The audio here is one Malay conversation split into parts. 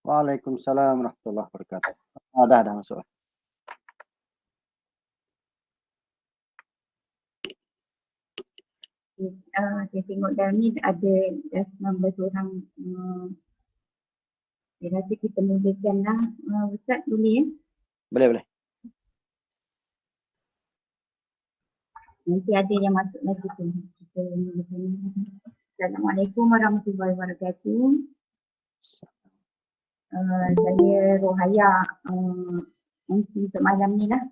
Waalaikumsalam warahmatullahi wabarakatuh. Dah masuk. Saya tengok dalam ni ada dah 19 orang. Saya rasa kita mulakanlah. Ustaz boleh ya? Boleh. Nanti ada yang masuk lagi tu. Kita mulakan. Assalamualaikum warahmatullahi wabarakatuh. Saya Rohaya, MC untuk malam ni lah.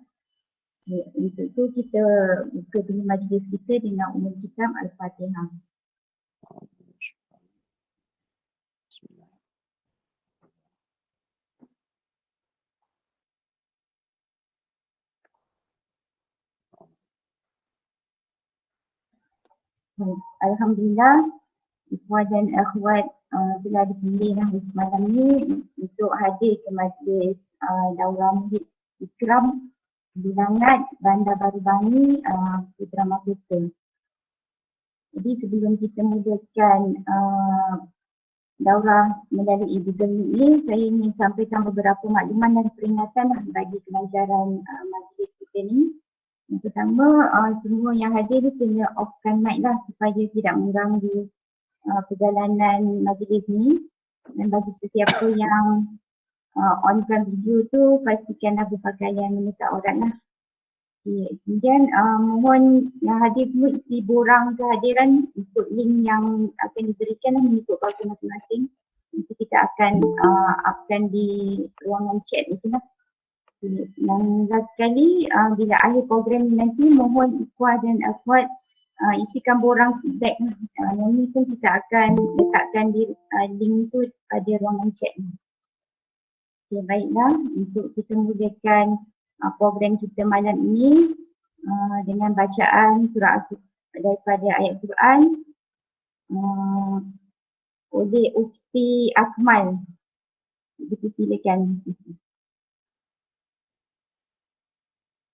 Untuk tu kita buka dulu majlis kita dengan umum kitab Al-Fatihah. Alhamdulillah, ikhwan dan akhwat telah dipilih malam ni untuk hadir ke majlis Daurah Muhid Ikram Bilangan Bandar Baru Bangi, Putra Mahkota. Jadi sebelum kita mulakan daurah melalui Google Meet ni, saya ingin sampaikan beberapa makluman dan peringatan bagi kelancaran majlis kita ni. Yang pertama, semua yang hadir ni kena offkan mic lah supaya tidak mengganggu perjalanan majlis ni. Dan bagi sesiapa yang onkan video tu, pastikanlah berpakaian menutup aurat lah. Kemudian mohon yang hadir semua isi borang kehadiran ikut link yang akan diberikan mengikut pautan masing-masing. Nanti kita akan upkan di ruangan chat itu lah. Yang last sekali, bila akhir program nanti mohon ikhwan dan akhwat isikan borang feedback. Yang ni pun kita akan letakkan di link tu pada ruangan chat. Okay, baiklah, untuk kita mulakan program kita malam ini dengan bacaan surah daripada ayat Quran oleh Ufti Akmal. Dipersilakan.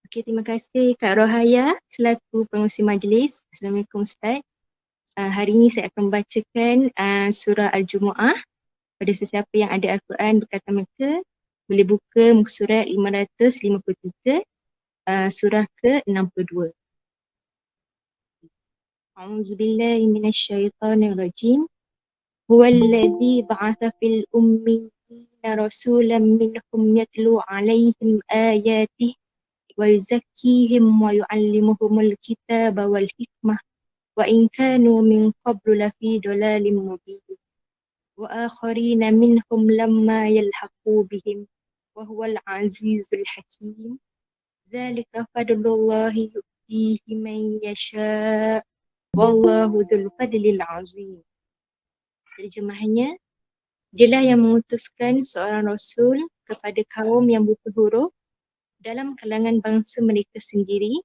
Okey, terima kasih Kak Rohaya selaku pengurusi majlis. Assalamualaikum Ustaz. Hari ini saya akan membacakan surah Al-Jumu'ah. Pada sesiapa yang ada Al-Quran berkata mereka boleh buka muka surat 553, surah ke-62. A'udzubillahi minasyaitonirrajim. Huwallazi ba'atha fil ummiyina rasulan minhum yatlu 'alaihim ayatihi wa yuzakkihim wa yu'allimuhumul kitaba wal hikmah wa in kanu min qablu lafi dhalalin mubin wa akharina minhum lamma yalhaqu bihim wa huwal azizul hakim dzalika fadlullahi yu'tihi man yasha wallahu dzul fadlil azim. Terjemahannya, dialah yang mengutuskan seorang rasul kepada kaum yang buta huruf dalam kalangan bangsa mereka sendiri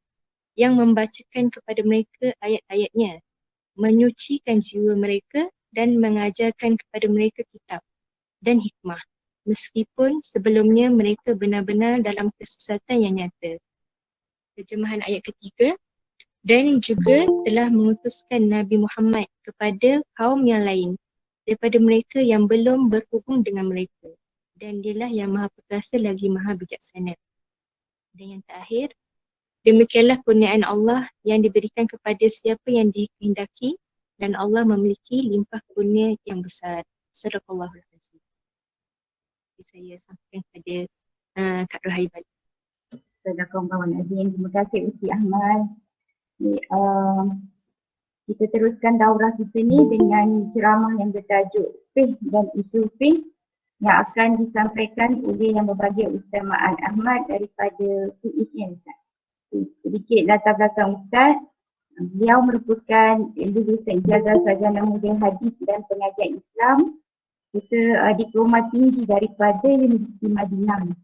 yang membacakan kepada mereka ayat-ayatnya, menyucikan jiwa mereka dan mengajarkan kepada mereka kitab dan hikmah, meskipun sebelumnya mereka benar-benar dalam kesesatan yang nyata. Terjemahan ayat ketiga, dan juga telah mengutuskan Nabi Muhammad kepada kaum yang lain daripada mereka yang belum berhubung dengan mereka, dan dialah yang maha perkasa lagi maha bijaksana. Dan yang terakhir, demikianlah kurniaan Allah yang diberikan kepada siapa yang dikehendaki dan Allah memiliki limpah kurnia yang besar. Sadaqallahul azim. Saya sampaikan kepada Kak Rohaya balik. Sadaqallahul azim. Terima kasih Usti Ahmad. Kita teruskan daurah kita ni dengan ceramah yang bertajuk Fiqh dan Usul Fiqh yang akan disampaikan oleh yang berbahagia Ustaz Ma'an Ahmad daripada UIN. Sedikit latar belakang Ustaz. Beliau merupakan lulusan ijazah sarjana muda hadis dan pengajian Islam serta diploma tinggi daripada Universiti Madinah.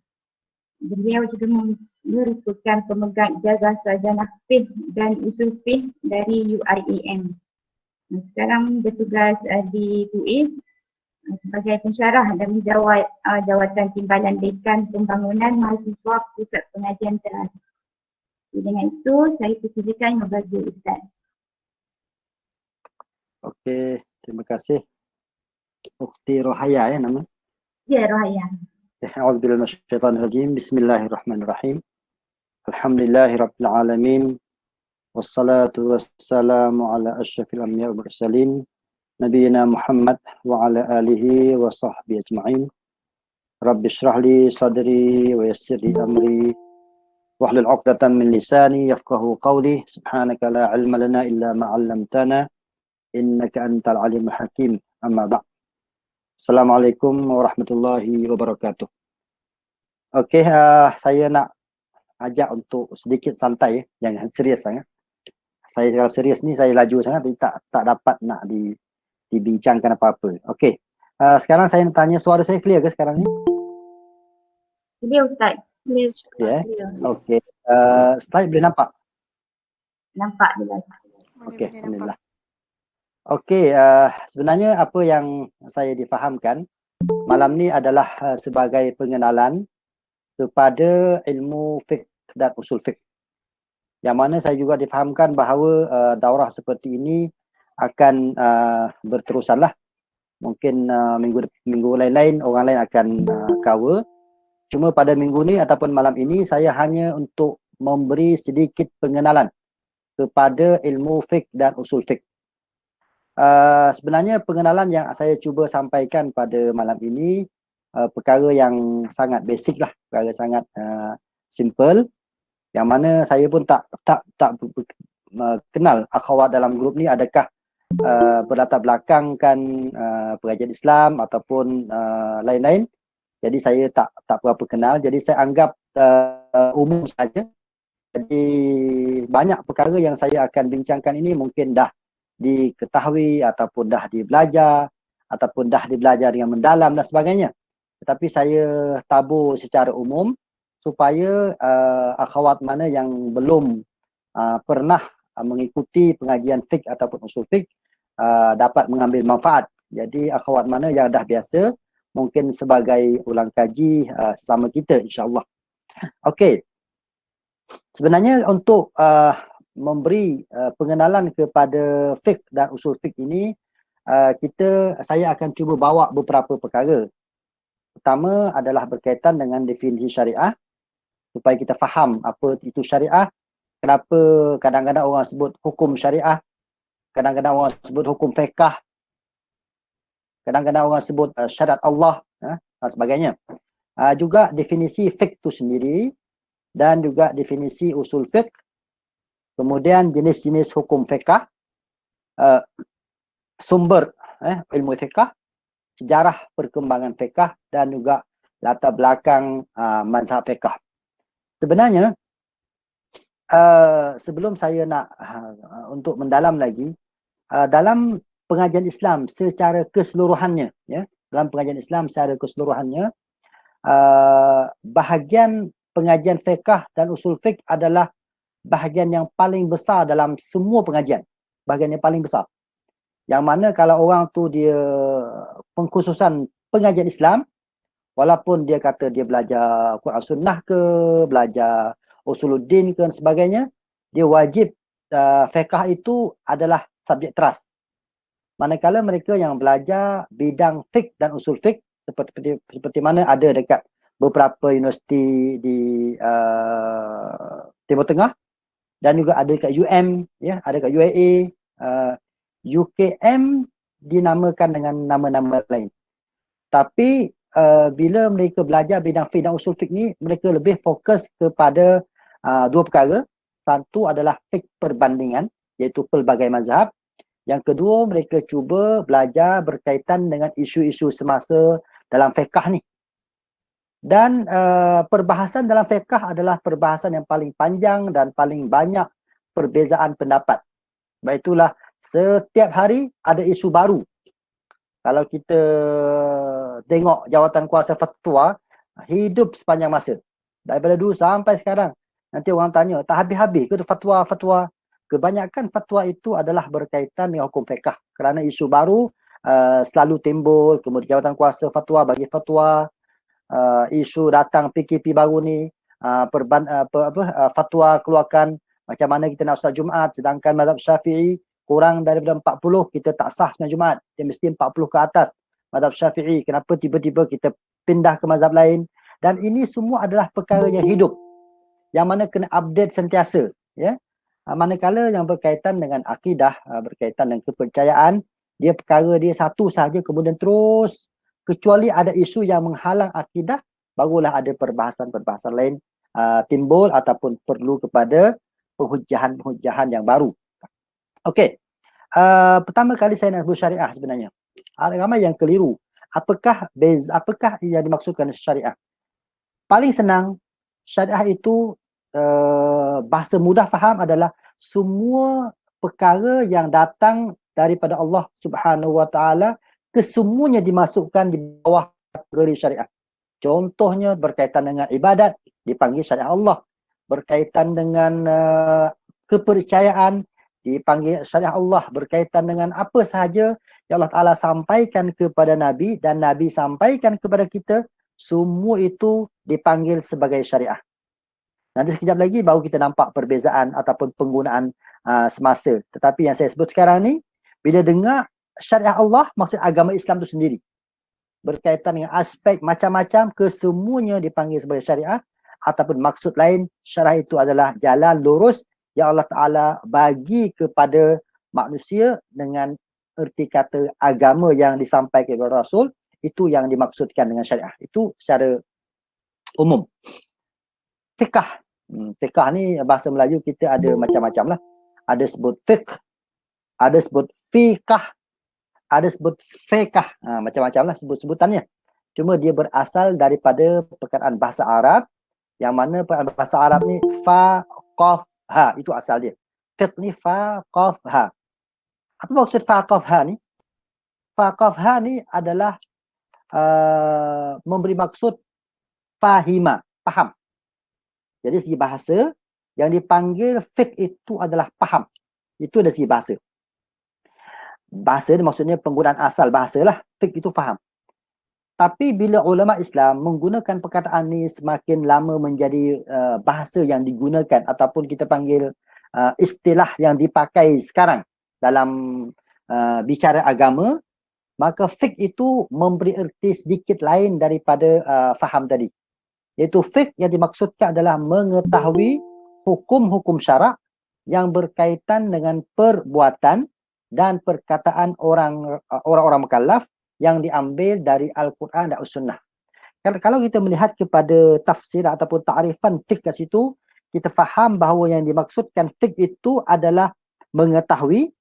Beliau juga merupakan pemegang ijazah sarjana fiqh dan usul fiqh dari UIAM. Sekarang bertugas di TUIS sebagai pensyarah dan menjawat jawatan timbalan dekan pembangunan mahasiswa pusat pengajian terakhir. Dengan itu saya persilakan membagi Ustaz. Okey, terima kasih Ukhti Rohaya ya nama. Ya, Rohaya. A'udzubillahi minasyaitonirrajim. Bismillahirrahmanirrahim. Alhamdulillahirabbil alamin. Wassalatu wassalamu ala asyrafil anbiya'i wal mursalin nabiyina Muhammad wa ala alihi wa sahbihi ajma'in. Rabbi shrah li sadri wa yassir li amri wahlul 'uqdatam min lisani yafqahu qawli. Subhanaka la ilma lana illa ma 'allamtana innaka antal alimul hakim. Amma ba'd. Assalamualaikum warahmatullahi wabarakatuh. Okey, saya nak ajak untuk sedikit santai, jangan serius sangat. Saya kalau serius ni saya laju sangat, jadi tak dapat nak dibincangkan apa-apa. Okey. Sekarang saya nak tanya, suara saya clear ke sekarang ni? Clear Ustaz. Clear. Ya. Clear. Okey. Slide boleh nampak? Nampak jelas. Okey, alhamdulillah. Okey, sebenarnya apa yang saya difahamkan malam ni adalah sebagai pengenalan kepada ilmu fiqh dan usul fiqh. Yang mana saya juga difahamkan bahawa daurah seperti ini akan berterusanlah. Mungkin minggu lain-lain orang lain akan cover. Cuma pada minggu ni ataupun malam ini saya hanya untuk memberi sedikit pengenalan kepada ilmu fiqh dan usul fiqh. Sebenarnya pengenalan yang saya cuba sampaikan pada malam ini perkara yang sangat basic lah, perkara sangat simple, yang mana saya pun tak kenal akhwat dalam grup ni adakah berlatar belakangkan pengajian Islam ataupun lain-lain. Jadi saya tak berapa kenal, jadi saya anggap umum saja. Jadi banyak perkara yang saya akan bincangkan ini mungkin dah diketahui ataupun dah dibelajar ataupun dah dibelajar dengan mendalam dan sebagainya. Tetapi saya tabur secara umum supaya akhwat mana yang belum pernah mengikuti pengajian fiqh ataupun usul fiqh dapat mengambil manfaat. Jadi akhwat mana yang dah biasa mungkin sebagai ulang kaji sesama kita, insya-Allah. Okey. Sebenarnya untuk memberi pengenalan kepada fiqh dan usul fiqh ini, saya akan cuba bawa beberapa perkara. Pertama adalah berkaitan dengan definisi syariah, supaya kita faham apa itu syariah, kenapa kadang-kadang orang sebut hukum syariah, kadang-kadang orang sebut hukum fiqh, kadang-kadang orang sebut syariat Allah dan sebagainya. Juga definisi fiqh itu sendiri dan juga definisi usul fiqh, kemudian jenis-jenis hukum fiqh, sumber ilmu fiqh, sejarah perkembangan fiqh dan juga latar belakang mazhab fiqh. Sebenarnya sebelum saya nak untuk mendalam lagi dalam pengajian Islam secara keseluruhannya, ya, dalam pengajian Islam secara keseluruhannya, bahagian pengajian fiqh dan usul fiqh adalah bahagian yang paling besar dalam semua pengajian, bahagian yang paling besar. Yang mana kalau orang tu dia pengkhususan pengajian Islam, walaupun dia kata dia belajar Quran Sunnah ke, belajar Usuluddin ke dan sebagainya, dia wajib fiqh itu adalah subjek teras. Manakala mereka yang belajar bidang fiqh dan usul fiqh seperti mana ada dekat beberapa universiti di Timur Tengah dan juga ada dekat UM, ya, ada dekat UAE, UKM dinamakan dengan nama-nama lain. Tapi bila mereka belajar bidang fiqh dan usul fiqh ni, mereka lebih fokus kepada dua perkara. Satu adalah fiqh perbandingan, iaitu pelbagai mazhab. Yang kedua, mereka cuba belajar berkaitan dengan isu-isu semasa dalam fiqh ni. Dan perbahasan dalam fiqh adalah perbahasan yang paling panjang dan paling banyak perbezaan pendapat. Sebab itulah setiap hari ada isu baru. Kalau kita tengok jawatan kuasa fatwa, hidup sepanjang masa. Daripada dulu sampai sekarang. Nanti orang tanya, tak habis-habis ke fatwa-fatwa? Kebanyakan fatwa itu adalah berkaitan dengan hukum fiqh. Kerana isu baru selalu timbul, kemudian jawatan kuasa fatwa bagi fatwa, isu datang PKP baru ni, fatwa keluarkan macam mana kita nak solat Jumaat, sedangkan mazhab Syafi'i kurang daripada 40 kita tak sah sembahyang Jumaat, dia mesti 40 ke atas mazhab Syafi'i. Kenapa tiba-tiba kita pindah ke mazhab lain, dan ini semua adalah perkara yang hidup yang mana kena update sentiasa, ya. Manakala yang berkaitan dengan akidah, berkaitan dengan kepercayaan, dia perkara dia satu sahaja kemudian terus, kecuali ada isu yang menghalang akidah, barulah ada perbahasan-perbahasan lain timbul ataupun perlu kepada penghujjahan-penghujjahan yang baru. Okey. Pertama kali saya nak sebut syariah sebenarnya. Ada ramai yang keliru. Apakah yang dimaksudkan syariah? Paling senang, syariah itu bahasa mudah faham adalah semua perkara yang datang daripada Allah Subhanahu Wa Taala, kesemuanya dimasukkan di bawah kategori syariah. Contohnya berkaitan dengan ibadat dipanggil syariah Allah, berkaitan dengan kepercayaan dipanggil syariah Allah, berkaitan dengan apa sahaja yang Allah Ta'ala sampaikan kepada Nabi dan Nabi sampaikan kepada kita, semua itu dipanggil sebagai syariah. Nanti sekejap lagi baru kita nampak perbezaan ataupun penggunaan semasa. Tetapi yang saya sebut sekarang ni, bila dengar syariah Allah, maksud agama Islam itu sendiri. Berkaitan dengan aspek macam-macam, kesemuanya dipanggil sebagai syariah, ataupun maksud lain, syariah itu adalah jalan lurus yang Allah Ta'ala bagi kepada manusia dengan erti kata agama yang disampaikan kepada Rasul, itu yang dimaksudkan dengan syariah. Itu secara umum. Fiqh. Fiqh ni bahasa Melayu kita ada macam-macam lah. Ada sebut fiqh, ada sebut fiqh, ada sebut fiqh. Macam-macam lah sebut-sebutannya. Cuma dia berasal daripada perkataan bahasa Arab, yang mana perkataan bahasa Arab ni fa, qaf, ha. Itu asal dia. Fiqh ni fa, qaf, ha. Apa maksud fa, qaf, ha ni? Fa, qaf, ha ni adalah memberi maksud fahima, faham. Jadi segi bahasa, yang dipanggil fiqh itu adalah faham. Itu dari segi bahasa. Bahasa ni maksudnya penggunaan asal bahasa lah. Fiqh itu faham. Tapi bila ulama Islam menggunakan perkataan ni semakin lama menjadi bahasa yang digunakan ataupun kita panggil istilah yang dipakai sekarang dalam bicara agama, maka fiqh itu memberi erti sedikit lain daripada faham tadi. Iaitu fiqh yang dimaksudkan adalah mengetahui hukum-hukum syarak yang berkaitan dengan perbuatan dan perkataan orang-orang mukallaf yang diambil dari Al-Quran dan As-Sunnah. Kalau kita melihat kepada tafsir ataupun ta'rifan fiqh kat situ, kita faham bahawa yang dimaksudkan fiqh itu adalah mengetahui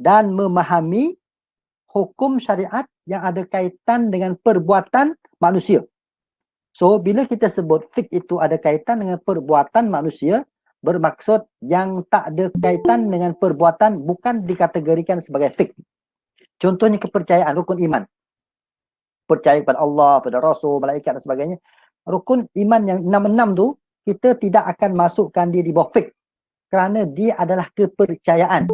dan memahami hukum syariat yang ada kaitan dengan perbuatan manusia. So, bila kita sebut fiqh itu ada kaitan dengan perbuatan manusia, bermaksud yang tak ada kaitan dengan perbuatan bukan dikategorikan sebagai fiqh. Contohnya kepercayaan, rukun iman. Percaya kepada Allah, pada Rasul, malaikat dan sebagainya. Rukun iman yang 66 tu, kita tidak akan masukkan dia di bawah fiqh. Kerana dia adalah kepercayaan.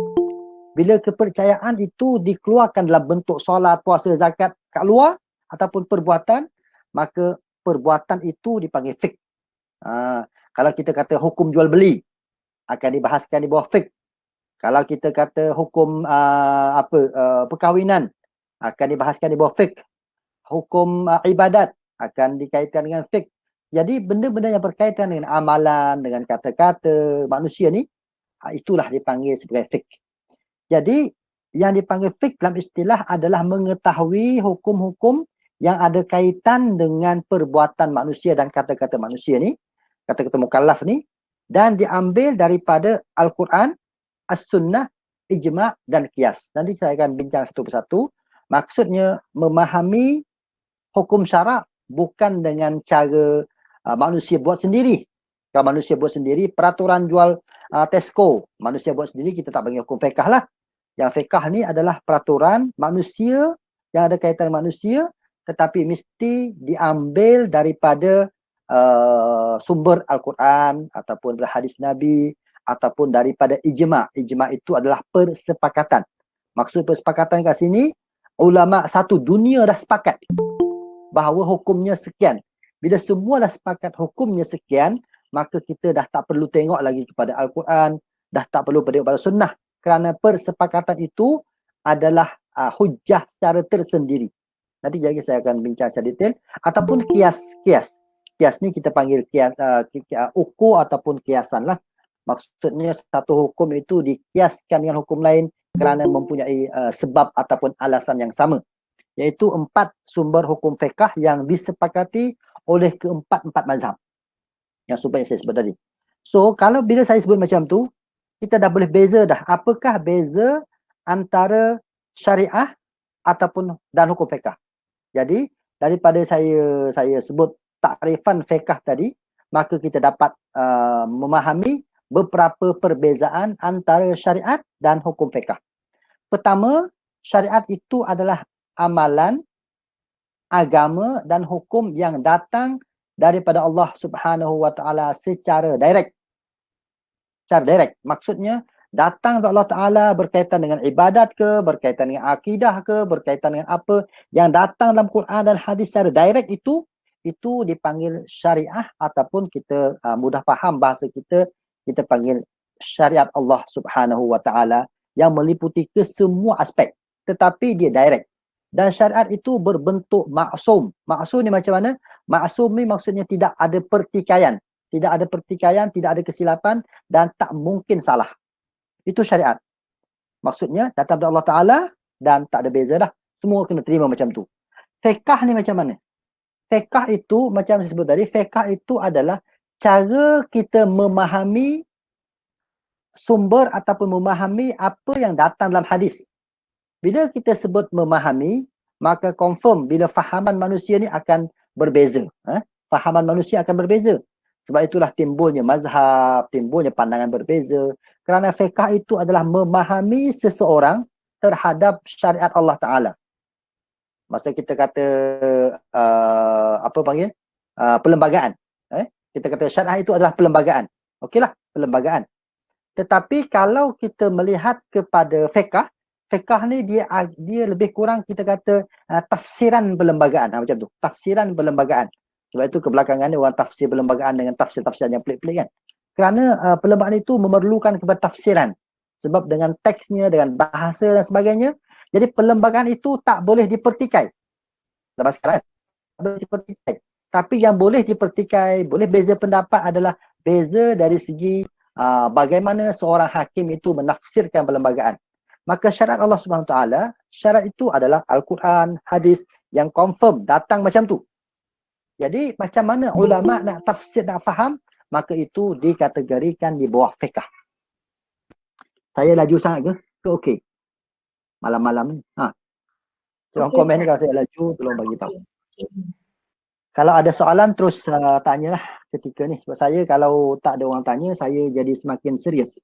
Bila kepercayaan itu dikeluarkan dalam bentuk solat, puasa, zakat kat luar ataupun perbuatan, maka perbuatan itu dipanggil fiqh. Kalau kita kata hukum jual beli, akan dibahaskan di bawah fiqh. Kalau kita kata hukum perkahwinan, akan dibahaskan di bawah fiqh. Hukum ibadat akan dikaitkan dengan fiqh. Jadi benda-benda yang berkaitan dengan amalan, dengan kata-kata manusia ni, itulah dipanggil sebagai fiqh. Jadi yang dipanggil fiqh dalam istilah adalah mengetahui hukum-hukum yang ada kaitan dengan perbuatan manusia dan kata-kata manusia ni, kata-kata mukallaf ni, dan diambil daripada Al-Quran, As-Sunnah, Ijma' dan Qiyas. Nanti saya akan bincang satu persatu. Maksudnya memahami hukum syarak bukan dengan cara manusia buat sendiri. Kalau manusia buat sendiri, peraturan jual Tesco, manusia buat sendiri, kita tak panggil hukum fiqh lah. Yang fiqh ni adalah peraturan manusia yang ada kaitan manusia, tetapi mesti diambil daripada sumber Al-Quran ataupun hadis Nabi ataupun daripada ijma'. Ijma' itu adalah persepakatan. Maksud persepakatan kat sini, ulama satu dunia dah sepakat bahawa hukumnya sekian. Bila semua dah sepakat hukumnya sekian, maka kita dah tak perlu tengok lagi kepada Al-Quran, dah tak perlu pada sunnah. Kerana persepakatan itu adalah hujjah secara tersendiri. Nanti jadi saya akan bincang secara detail. Ataupun kias. Kias ni kita panggil kias, ukur ataupun kiasan lah. Maksudnya satu hukum itu dikiaskan dengan hukum lain kerana mempunyai sebab ataupun alasan yang sama. Iaitu 4 sumber hukum fiqh yang disepakati oleh keempat-empat mazhab. Yang sumber yang saya sebut tadi. So, kalau bila saya sebut macam tu, kita dah boleh beza dah. Apakah beza antara syariah ataupun dan hukum fiqh. Jadi, daripada saya sebut takrifan fiqh tadi, maka kita dapat memahami beberapa perbezaan antara syariat dan hukum fiqh. Pertama, syariat itu adalah amalan, agama dan hukum yang datang daripada Allah Subhanahu wa taala secara direct. Secara direct. Maksudnya datang dari Allah Taala berkaitan dengan ibadat ke, berkaitan dengan akidah ke, berkaitan dengan apa yang datang dalam Quran dan hadis secara direct itu dipanggil syariah ataupun kita mudah faham bahasa kita panggil syariat Allah Subhanahu wa taala yang meliputi kesemua aspek, tetapi dia direct. Dan syariat itu berbentuk maksum. Maksum ni macam mana? Maksum ni maksudnya tidak ada pertikaian. Tidak ada pertikaian, tidak ada kesilapan dan tak mungkin salah. Itu syariat. Maksudnya datang dari Allah Ta'ala dan tak ada beza dah. Semua kena terima macam tu. Fiqh ni macam mana? Fiqh itu macam saya sebut tadi, fiqh itu adalah cara kita memahami sumber ataupun memahami apa yang datang dalam hadis. Bila kita sebut memahami, maka confirm bila fahaman manusia ni akan berbeza. Fahaman manusia akan berbeza. Sebab itulah timbulnya mazhab, timbulnya pandangan berbeza. Kerana fiqh itu adalah memahami seseorang terhadap syariat Allah Ta'ala. Masa kita kata, perlembagaan. Kita kata syariat itu adalah perlembagaan. Okeylah, perlembagaan. Tetapi kalau kita melihat kepada fiqh ni dia lebih kurang kita kata tafsiran perlembagaan. Macam tu, tafsiran perlembagaan. Sebab itu kebelakangan ni orang tafsir perlembagaan dengan tafsir-tafsir yang pelik-pelik kan. Kerana perlembagaan itu memerlukan kepada tafsiran. Sebab dengan teksnya, dengan bahasa dan sebagainya. Jadi perlembagaan itu tak boleh dipertikai. Lepas sekarang, tak boleh dipertikai. Tapi yang boleh dipertikai, boleh beza pendapat adalah beza dari segi bagaimana seorang hakim itu menafsirkan perlembagaan. Maka syariat Allah Subhanahu Wa Taala, syariat itu adalah Al-Quran, hadis yang confirm datang macam tu. Jadi macam mana ulama nak tafsir, nak faham, maka itu dikategorikan di bawah fiqh. Saya laju sangat ke? Ke okey? Malam-malam ni. Tolong komen ni kalau saya laju, tolong bagi tahu. Kalau ada soalan terus tanyalah ketika ni. Sebab saya kalau tak ada orang tanya, saya jadi semakin serius.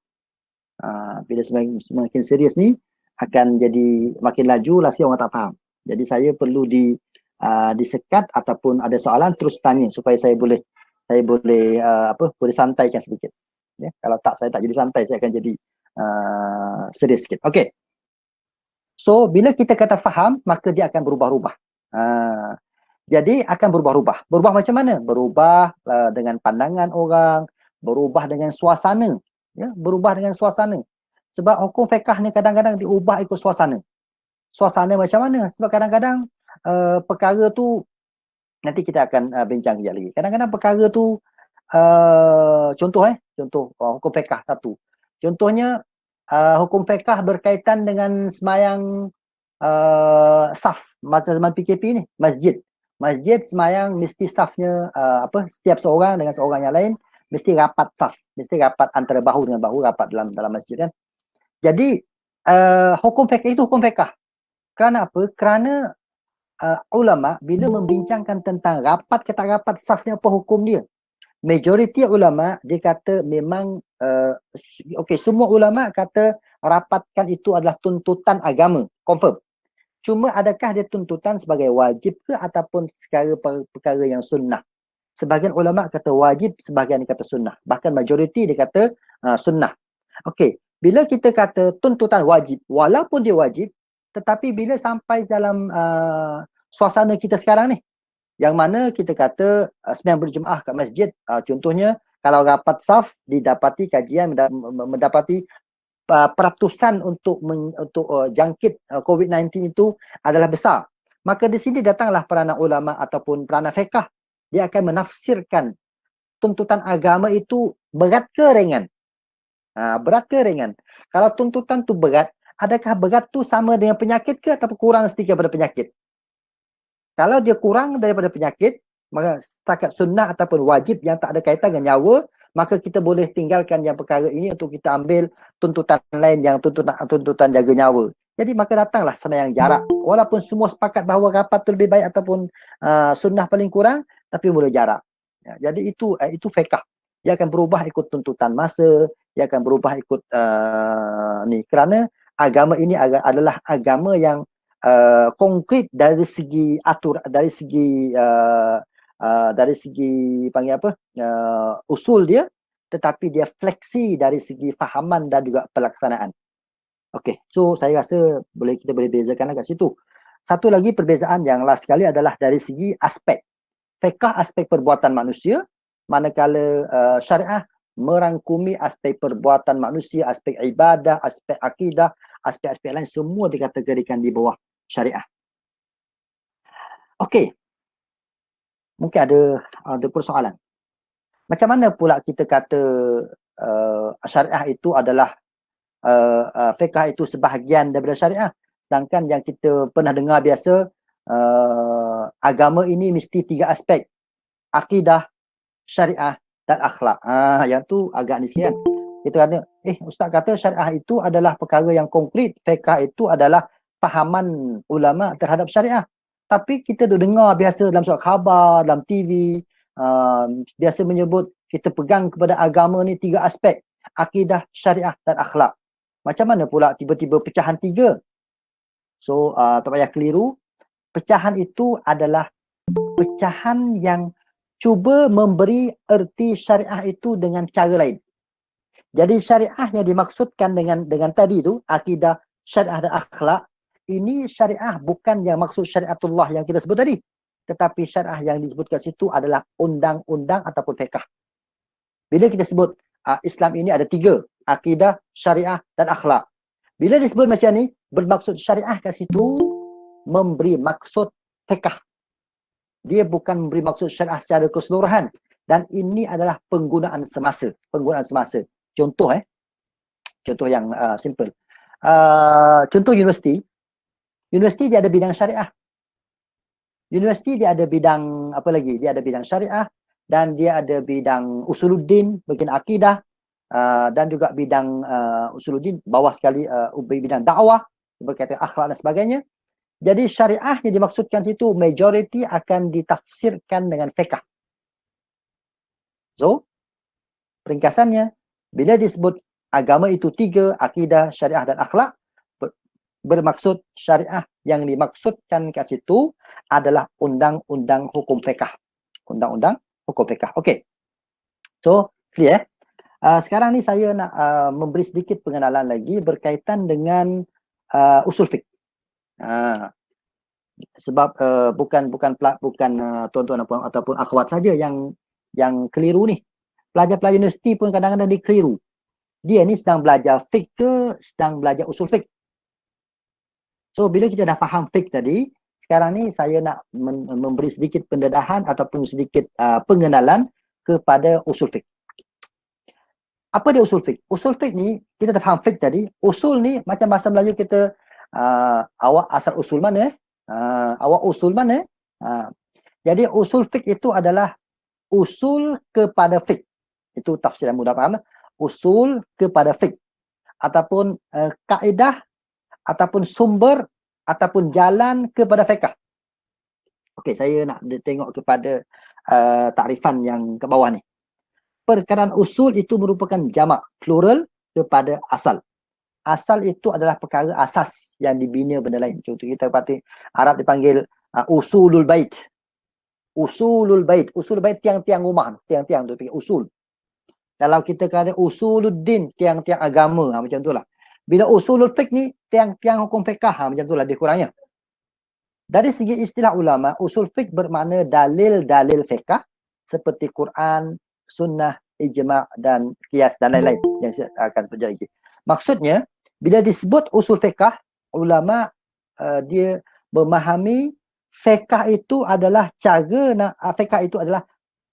Bila semakin serius ni akan jadi makin laju, lasi orang tak faham. Jadi saya perlu disekat ataupun ada soalan terus tanya supaya saya boleh boleh santaikan sedikit. Ya, kalau tak saya tak jadi santai, saya akan jadi serius sikit. Okey. So bila kita kata faham, maka dia akan berubah-ubah. Jadi akan berubah-ubah. Berubah macam mana? Berubah dengan pandangan orang, berubah dengan suasana. Ya, berubah dengan suasana. Sebab hukum fiqh ni kadang-kadang diubah ikut suasana. Suasana macam mana? Sebab kadang-kadang perkara tu nanti kita akan bincang sekejap lagi. Kadang-kadang perkara tu contoh hukum fiqh satu. Contohnya hukum fiqh berkaitan dengan semayang saf masa zaman PKP ni, masjid. Masjid semayang mesti safnya setiap seorang dengan seorang yang lain mesti rapat saf, mesti rapat antara bahu dengan bahu, rapat dalam masjid kan. Jadi hukum fiqh itu hukum fiqh. Kerana apa? Kerana ulama bila membincangkan tentang rapat ke tak rapat safnya, apa hukum dia? Majoriti ulama dia kata memang semua ulama kata rapatkan itu adalah tuntutan agama, confirm. Cuma adakah dia tuntutan sebagai wajib ke ataupun perkara yang sunnah? Sebahagian ulama kata wajib, sebahagian kata sunnah. Bahkan majoriti dia kata sunnah. Okey, bila kita kata tuntutan wajib, walaupun dia wajib, tetapi bila sampai dalam suasana kita sekarang ni, yang mana kita kata sembahyang berjemaah kat masjid, contohnya kalau rapat saf didapati kajian mendapati peratusan untuk jangkit COVID-19 itu adalah besar. Maka di sini datanglah peranan ulama ataupun peranan fiqh. Dia akan menafsirkan tuntutan agama itu berat ke ringan. Berat ke ringan. Kalau tuntutan tu berat, adakah berat tu sama dengan penyakit ke ataupun kurang sedikit daripada penyakit? Kalau dia kurang daripada penyakit, maka setakat sunnah ataupun wajib yang tak ada kaitan dengan nyawa, maka kita boleh tinggalkan yang perkara ini untuk kita ambil tuntutan lain yang tuntutan jaga nyawa. Jadi maka datanglah semayang jarak. Walaupun semua sepakat bahawa rapat tu lebih baik ataupun sunnah paling kurang, tapi boleh jarak. Jadi itu fiqh. Dia akan berubah ikut tuntutan masa, dia akan berubah ikut ni. Kerana agama ini adalah agama yang konkret dari segi dari segi panggil apa? Usul dia, tetapi dia fleksi dari segi fahaman dan juga pelaksanaan. Okey, so saya rasa kita boleh bezakan kat situ. Satu lagi perbezaan yang last sekali adalah dari segi aspek. Fiqh aspek perbuatan manusia, manakala syariah merangkumi aspek perbuatan manusia, aspek ibadah, aspek akidah, aspek-aspek lain semua dikategorikan di bawah syariah. Okey. Mungkin ada persoalan. Macam mana pula kita kata syariah itu adalah fiqh itu sebahagian daripada syariah, sedangkan yang kita pernah dengar biasa agama ini mesti 3 aspek: akidah, syariah dan akhlak. Yang tu agak ni sikit kan. Kita kata ustaz kata syariah itu adalah perkara yang konkret, fiqh itu adalah fahaman ulama terhadap syariah. Tapi kita dengar biasa dalam surat khabar, dalam TV, biasa menyebut kita pegang kepada agama ni 3 aspek: akidah, syariah dan akhlak. Macam mana pula tiba-tiba pecahan 3? So, tak payah keliru. Pecahan itu adalah pecahan yang cuba memberi erti syariah itu dengan cara lain. Jadi syariah yang dimaksudkan dengan tadi tu, akidah, syariah dan akhlak, ini syariah bukan yang maksud syariatullah yang kita sebut tadi. Tetapi syariah yang disebut kat situ adalah undang-undang ataupun fiqh. Bila kita sebut Islam ini ada 3, akidah, syariah dan akhlak. Bila disebut macam ni, bermaksud syariah kat situ memberi maksud fiqh. Dia bukan memberi maksud syariah secara keseluruhan. Dan ini adalah penggunaan semasa. Contoh contoh yang simple. Contoh universiti dia ada bidang syariah. Universiti dia ada bidang apa lagi? Dia ada bidang syariah dan dia ada bidang usuluddin, bagian akidah, dan juga bidang usuluddin, bawah sekali bidang dakwah, berkaitan akhlak dan sebagainya. Jadi syariah yang dimaksudkan situ majority akan ditafsirkan dengan fiqh. So, ringkasannya, bila disebut agama itu 3, akidah, syariah dan akhlak, bermaksud syariah yang dimaksudkan kat situ adalah undang-undang hukum fiqh. Undang-undang hukum fiqh. Okey. So, clear. Sekarang ni saya nak memberi sedikit pengenalan lagi berkaitan dengan usul fiqh. Sebab bukan tuan-tuan ataupun akhwat saja yang keliru ni. Pelajar-pelajar universiti pun kadang-kadang dia keliru. Dia ni sedang belajar fiqh ke sedang belajar usul fiqh. So bila kita dah faham fiqh tadi, sekarang ni saya nak memberi sedikit pendedahan ataupun sedikit pengenalan kepada usul fiqh. Apa dia usul fiqh? Usul fiqh ni, kita dah faham fiqh tadi. Usul ni macam bahasa Melayu kita, awak asal usul mana? Awak usul mana? Jadi usul fiqh itu adalah usul kepada fiqh. Itu tafsiran mudah faham. Usul kepada fiqh. Ataupun kaedah, ataupun sumber, ataupun jalan kepada fiqh. Okey, saya nak tengok kepada takrifan yang ke bawah ni. Perkataan usul itu merupakan jamak plural kepada asal. Asal itu adalah perkara asas yang dibina benda lain. Contoh kita pasti Arab dipanggil usulul bait. Usulul bait. Usul bait tiang-tiang rumah, tiang-tiang tu panggil usul. Kalau kita kata usuluddin, tiang-tiang agama, macam itulah. Bila usulul fiqh ni tiang-tiang hukum fiqh, macam itulah lebih kurangnya. Dari segi istilah ulama, usul fiqh bermakna dalil-dalil fiqh seperti Quran, sunnah, ijma' dan qiyas dan lain-lain yang saya akan pelajari lagi. Maksudnya, bila disebut usul fiqh, ulama dia memahami fiqh itu adalah fiqh itu adalah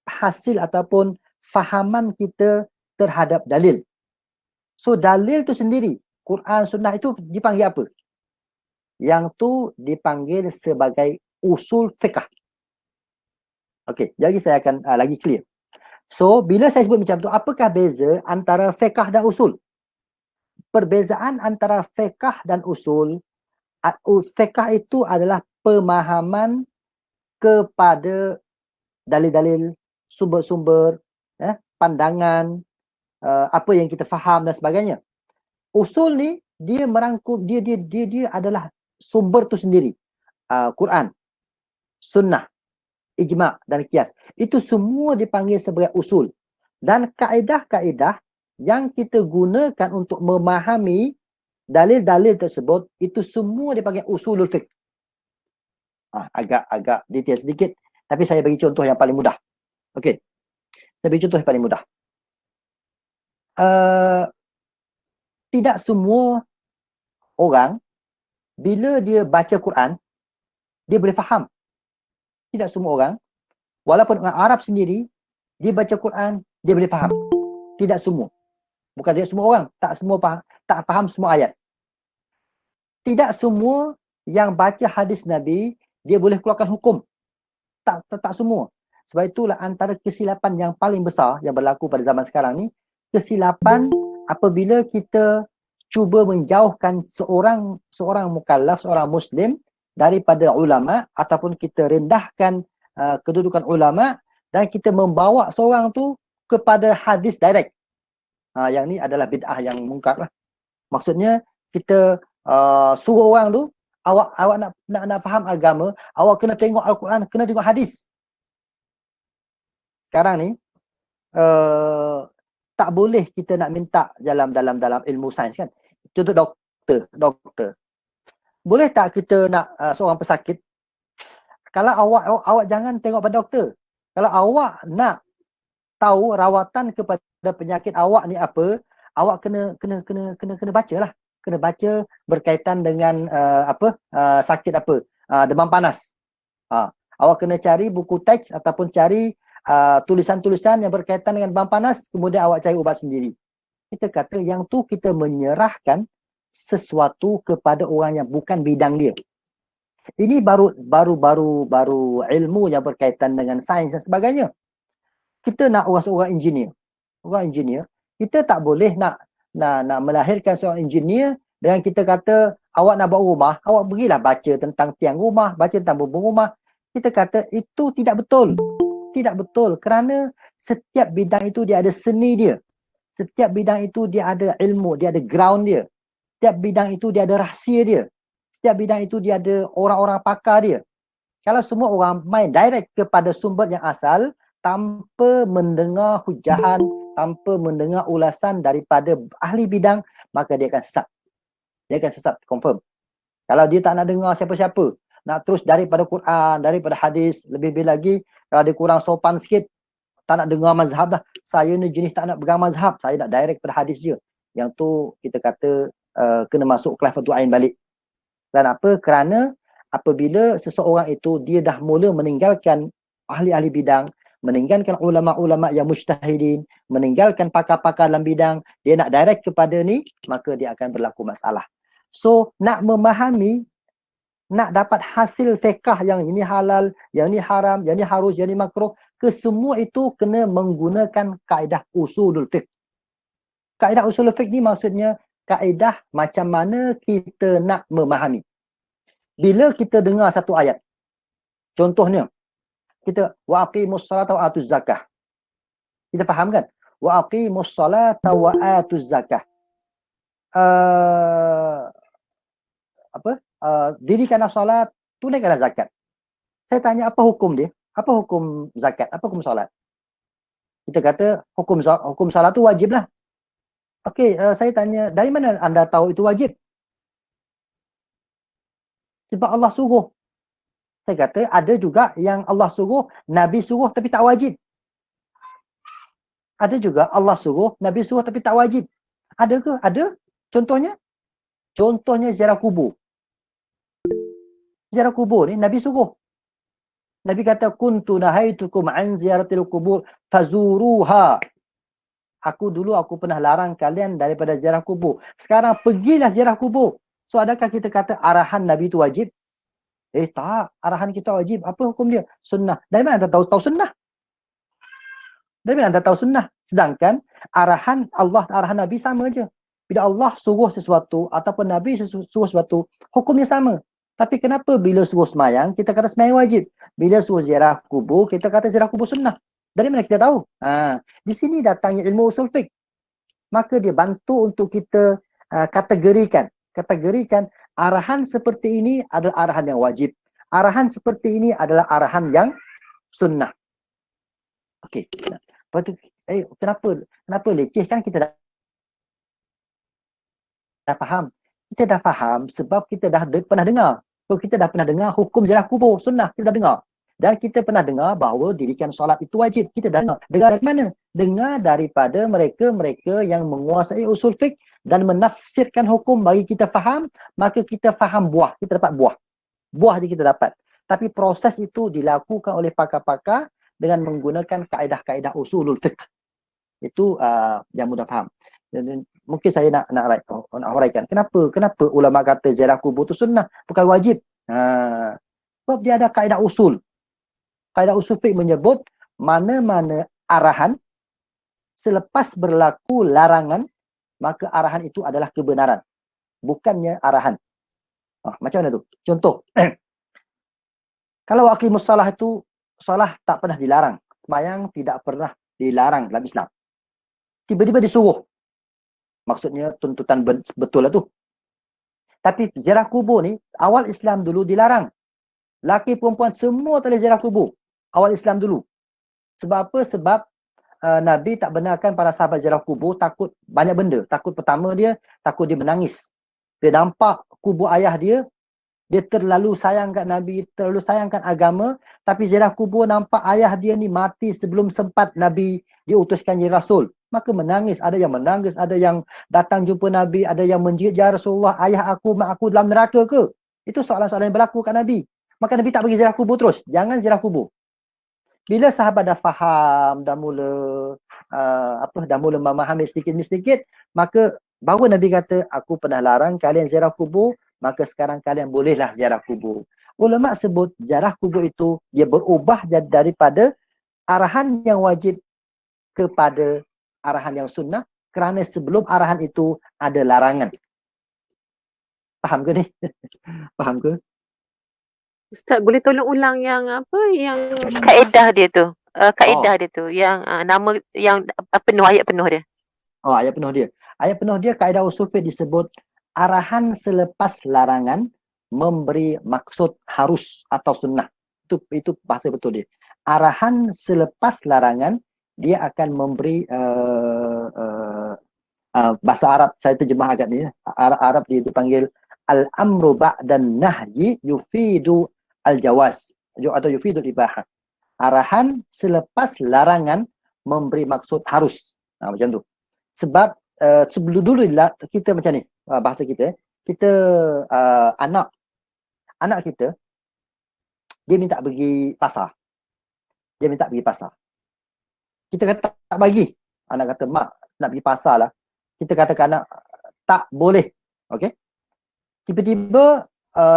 hasil ataupun fahaman kita terhadap dalil. So dalil tu sendiri, Quran, Sunnah itu dipanggil apa? Yang tu dipanggil sebagai usul fiqh. Okey, jadi saya akan lagi clear. So bila saya sebut macam tu, apakah beza antara fiqh dan usul? Perbezaan antara fiqh dan usul, fiqh itu adalah pemahaman kepada dalil-dalil, sumber-sumber, pandangan, apa yang kita faham dan sebagainya. Usul ni dia merangkum, dia adalah sumber tu sendiri. Quran, Sunnah, ijma' dan qiyas. Itu semua dipanggil sebagai usul. Dan kaedah-kaedah yang kita gunakan untuk memahami dalil-dalil tersebut, itu semua dipanggil usulul fiqh. Agak detail sedikit, tapi saya bagi contoh yang paling mudah. Okey. Saya bagi contoh yang paling mudah. Tidak semua orang bila dia baca Quran, dia boleh faham. Tidak semua orang, walaupun orang Arab sendiri, dia baca Quran, dia boleh faham. Tidak semua. Bukan tidak semua orang, tak faham semua ayat. Tidak semua yang baca hadis Nabi, dia boleh keluarkan hukum. Tak semua. Sebab itulah antara kesilapan yang paling besar yang berlaku pada zaman sekarang ni, kesilapan apabila kita cuba menjauhkan seorang mukallaf, seorang muslim daripada ulama, ataupun kita rendahkan kedudukan ulama dan kita membawa seorang tu kepada hadis direct. Yang ni adalah bid'ah yang mungkar lah. Maksudnya kita suruh orang tu, awak nak faham agama, awak kena tengok Al-Quran, kena tengok hadis. Sekarang ni tak boleh kita nak minta dalam ilmu sains kan. Contoh doktor. Boleh tak kita nak seorang pesakit, kalau awak jangan tengok pada doktor. Kalau awak nak tahu rawatan kepada penyakit awak ni apa, awak kena bacalah. Kena baca berkaitan dengan sakit apa, demam panas. Awak kena cari buku teks ataupun cari tulisan-tulisan yang berkaitan dengan demam panas, kemudian awak cari ubat sendiri. Kita kata yang tu kita menyerahkan sesuatu kepada orang yang bukan bidang dia. Ini baru ilmu yang berkaitan dengan sains dan sebagainya. Kita nak seorang engineer. Orang engineer, kita tak boleh nak melahirkan seorang engineer dengan kita kata awak nak buat rumah, awak pergilah baca tentang tiang rumah, baca tentang bubung rumah. Kita kata itu tidak betul. Tidak betul, kerana setiap bidang itu dia ada seni dia. Setiap bidang itu dia ada ilmu, dia ada ground dia. Setiap bidang itu dia ada rahsia dia. Setiap bidang itu dia ada orang-orang pakar dia. Kalau semua orang main direct kepada sumber yang asal tanpa mendengar hujahan, tanpa mendengar ulasan daripada ahli bidang, maka dia akan sesat. Dia akan sesat, confirm. Kalau dia tak nak dengar siapa-siapa, nak terus daripada Quran, daripada hadis, lebih-lebih lagi kalau dia kurang sopan sikit, tak nak dengar mazhab dah. Saya ni jenis tak nak pegang mazhab, saya nak direct pada hadis je. Yang tu kita kata kena masuk kelas fardu ain balik. Dan apa? Kerana apabila seseorang itu dia dah mula meninggalkan ahli-ahli bidang, meninggalkan ulama-ulama yang mujtahidin, meninggalkan pakar-pakar dalam bidang, dia nak direct kepada ni, maka dia akan berlaku masalah. So nak memahami, nak dapat hasil fiqh yang ini halal, yang ini haram, yang ini harus, yang ini makruh, kesemua itu kena menggunakan kaedah usulul fiqh. Kaedah usulul fiqh ni maksudnya kaedah macam mana kita nak memahami. Bila kita dengar satu ayat, contohnya kita wa aqimus salata wa atuz zakah. Kita faham kan? Wa aqimus salata wa atuz zakah. Dirikanlah solat, tunaikanlah zakat. Saya tanya apa hukum dia? Apa hukum zakat? Apa hukum solat? Kita kata hukum solat tu wajib lah. Okey, saya tanya, dari mana anda tahu itu wajib? Sebab Allah suruh. Saya kata ada juga yang Allah suruh, Nabi suruh tapi tak wajib. Ada juga Allah suruh, Nabi suruh tapi tak wajib. Ada ke? Ada. Contohnya? Contohnya ziarah kubur. Ziarah kubur ni Nabi suruh. Nabi kata kuntu nahaitukum an ziyaratil qubur fazuruha. Aku pernah larang kalian daripada ziarah kubur. Sekarang pergilah ziarah kubur. So adakah kita kata arahan Nabi itu wajib? Tak, arahan kita wajib. Apa hukum dia? Sunnah. Dari mana anda tahu sunnah? Dari mana anda tahu sunnah? Sedangkan arahan Allah, arahan Nabi sama je. Bila Allah suruh sesuatu ataupun Nabi suruh sesuatu, hukumnya sama. Tapi kenapa bila suruh semayang, kita kata semayang wajib. Bila suruh ziarah kubur, kita kata ziarah kubur sunnah. Dari mana kita tahu? Di sini datangnya ilmu usul fiqh. Maka dia bantu untuk kita kategorikan arahan seperti ini adalah arahan yang wajib. Arahan seperti ini adalah arahan yang sunnah. Okey. Kenapa leceh? Kan kita dah faham. Kita dah faham sebab kita dah pernah dengar. So, kita dah pernah dengar hukum ziarah kubur sunnah. Kita dah dengar. Dan kita pernah dengar bahawa dirikan solat itu wajib. Kita dah dengar. Dengar dari mana? Dengar daripada mereka-mereka yang menguasai usul fiqh dan menafsirkan hukum bagi kita faham, maka kita faham buah. Kita dapat buah. Buah je kita dapat. Tapi proses itu dilakukan oleh pakar-pakar dengan menggunakan kaedah-kaedah usulul fiqh. Itu yang mudah faham. Dan mungkin saya nak huraikan. Kenapa ulama kata ziarah kubur itu sunnah, bukan wajib? Sebab dia ada kaedah usul. Kaedah usul fiqh menyebut mana-mana arahan selepas berlaku larangan, maka arahan itu adalah kebenaran. Bukannya arahan. Macam mana tu? Contoh. Kalau aqimus salah itu, salah tak pernah dilarang. Sembahyang tidak pernah dilarang dalam Islam. Tiba-tiba disuruh. Maksudnya tuntutan betul lah tu. Tapi ziarah kubur ni, awal Islam dulu dilarang. Laki perempuan semua tak boleh ziarah kubur. Awal Islam dulu. Sebab apa? Sebab Nabi tak benarkan para sahabat ziarah kubur, takut banyak benda. Takut pertama dia, takut dia menangis. Dia nampak kubur ayah dia, dia terlalu sayang kat Nabi, terlalu sayangkan agama, tapi ziarah kubur nampak ayah dia ni mati sebelum sempat Nabi diutuskan jadi Rasul. Maka menangis, ada yang menangis, ada yang datang jumpa Nabi, ada yang menjerit, ya Rasulullah, ayah aku, mak aku dalam neraka ke? Itu soalan-soalan yang berlaku kat Nabi. Maka Nabi tak bagi ziarah kubur terus. Jangan ziarah kubur. Bila sahabat dah faham, dah mula memahami sedikit demi sedikit, maka baru Nabi kata, aku pernah larang kalian ziarah kubur, maka sekarang kalian bolehlah ziarah kubur. Ulama sebut ziarah kubur itu dia berubah daripada arahan yang wajib kepada arahan yang sunnah, kerana sebelum arahan itu ada larangan. Faham ke ni? Faham ke? Ustaz, boleh tolong ulang yang apa, yang kaedah dia tu? Kaedah dia tu, yang nama, yang penuh, ayat penuh dia. Ayat penuh dia. Ayat penuh dia, kaedah usul fiqh disebut arahan selepas larangan memberi maksud harus atau sunnah. Itu bahasa betul dia. Arahan selepas larangan, dia akan memberi bahasa Arab, saya terjemah agak ni. Arab dia dipanggil al-amru ba'dan nahyi yufidu al-jawaz atau yufidu ibahah. Arahan selepas larangan memberi maksud harus. Macam tu. Sebab sebelum dulu kita macam ni, bahasa kita anak kita dia minta pergi pasar. Kita kata tak bagi. Anak kata, mak nak pergi pasar lah. Kita kata ke anak, tak boleh. Okey? Tiba-tiba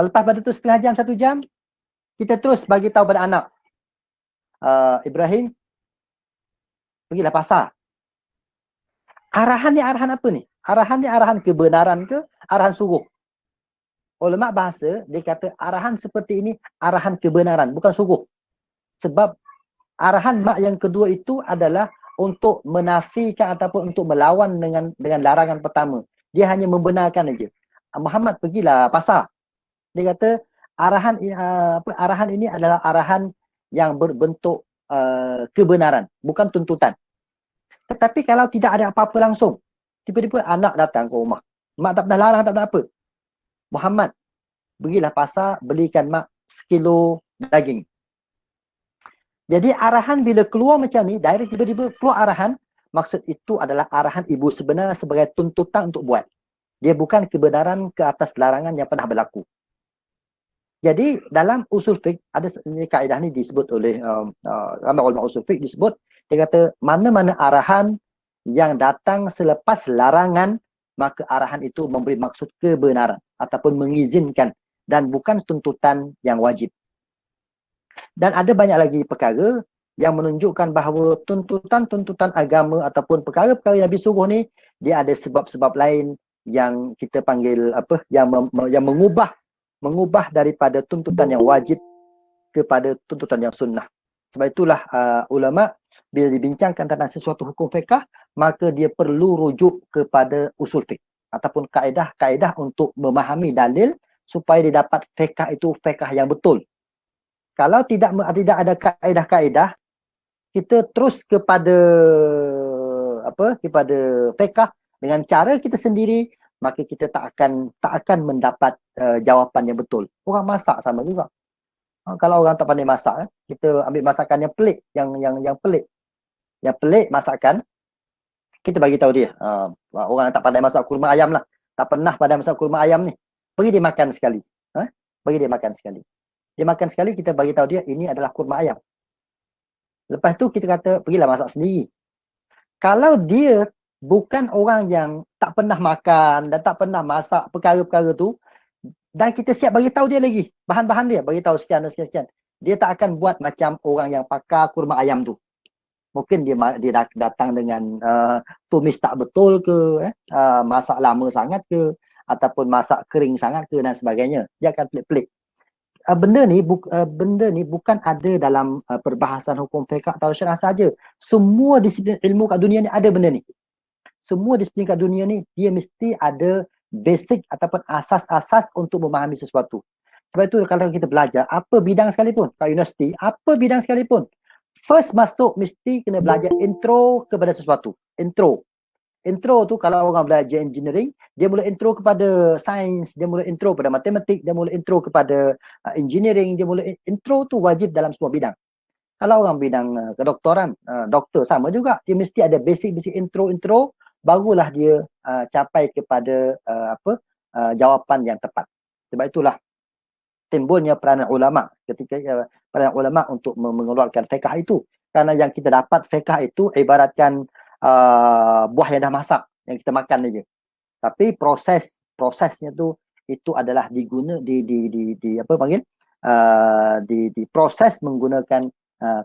lepas pada tu setengah jam, 1 jam, kita terus bagi tahu pada anak, Ibrahim, pergilah pasar. Arahan ni arahan apa ni? Arahan ni arahan kebenaran ke? Arahan suruh? Ulama bahasa, dia kata arahan seperti ini arahan kebenaran, bukan suruh. Sebab arahan mak yang kedua itu adalah untuk menafikan ataupun untuk melawan dengan larangan pertama. Dia hanya membenarkan aja. Muhammad, pergilah pasar. Dia kata arahan ini adalah arahan yang berbentuk kebenaran, bukan tuntutan. Tetapi kalau tidak ada apa-apa langsung, tiba-tiba anak datang ke rumah. Mak tak pernah larang, tak pernah apa. Muhammad, pergilah pasar, belikan mak 1 kilo daging. Jadi arahan bila keluar macam ni, direct tiba-tiba keluar arahan, maksud itu adalah arahan ibu sebenar sebagai tuntutan untuk buat. Dia bukan kebenaran ke atas larangan yang pernah berlaku. Jadi dalam usul fiqh ada kaedah ni disebut oleh ramai ulama usul fiqh disebut, dia kata mana-mana arahan yang datang selepas larangan, maka arahan itu memberi maksud kebenaran ataupun mengizinkan dan bukan tuntutan yang wajib. Dan ada banyak lagi perkara yang menunjukkan bahawa tuntutan-tuntutan agama ataupun perkara-perkara yang Nabi suruh ni, dia ada sebab-sebab lain yang kita panggil apa, yang mengubah daripada tuntutan yang wajib kepada tuntutan yang sunnah. Sebab itulah ulama bila dibincangkan tentang sesuatu hukum fiqh, maka dia perlu rujuk kepada usul fiqh ataupun kaedah-kaedah untuk memahami dalil supaya dia dapat fiqh itu fiqh yang betul. Kalau tidak ada kaedah-kaedah, kita terus kepada kepada fiqh dengan cara kita sendiri, maka kita tak akan mendapat jawapan yang betul. Orang masak sama juga. Kalau orang tak pandai masak, kita ambil masakan yang pelik, yang pelik. Yang pelik masakan, kita bagi tahu dia. Orang yang tak pandai masak kurma ayam lah. Tak pernah pandai masak kurma ayam ni. Bagi dia makan sekali. Bagi dia makan sekali. Dia makan sekali, kita bagi tahu dia ini adalah kurma ayam. Lepas tu kita kata, pergilah masak sendiri. Kalau dia bukan orang yang tak pernah makan dan tak pernah masak perkara-perkara tu, dan kita siap bagi tahu dia lagi bahan-bahan dia, bagi tahu sekian dan sekian, dia tak akan buat macam orang yang pakar kurma ayam tu. Mungkin dia datang dengan tumis tak betul ke, masak lama sangat ke, ataupun masak kering sangat ke dan sebagainya. Dia akan pelik-pelik. Benda ni bukan ada dalam perbahasan hukum fiqh atau syariah saja. Semua disiplin ilmu kat dunia ni ada benda ni. Semua disiplin kat dunia ni dia mesti ada basic ataupun asas-asas untuk memahami sesuatu. Sebab itu kalau kita belajar apa bidang sekalipun, kat universiti, apa bidang sekalipun, first masuk mesti kena belajar intro kepada sesuatu. Intro tu kalau orang belajar engineering, dia mula intro kepada sains, dia mula intro kepada matematik, dia mula intro kepada engineering, dia mula intro tu wajib dalam semua bidang. Kalau orang bidang kedoktoran, doktor sama juga, dia mesti ada basic intro, barulah dia capai kepada jawapan yang tepat. Sebab itulah timbulnya peranan ulama ketika peranan ulama untuk mengeluarkan fiqh itu. Karena yang kita dapat fiqh itu ibaratkan buah yang dah masak, yang kita makan aja. Tapi prosesnya tu itu adalah diproses menggunakan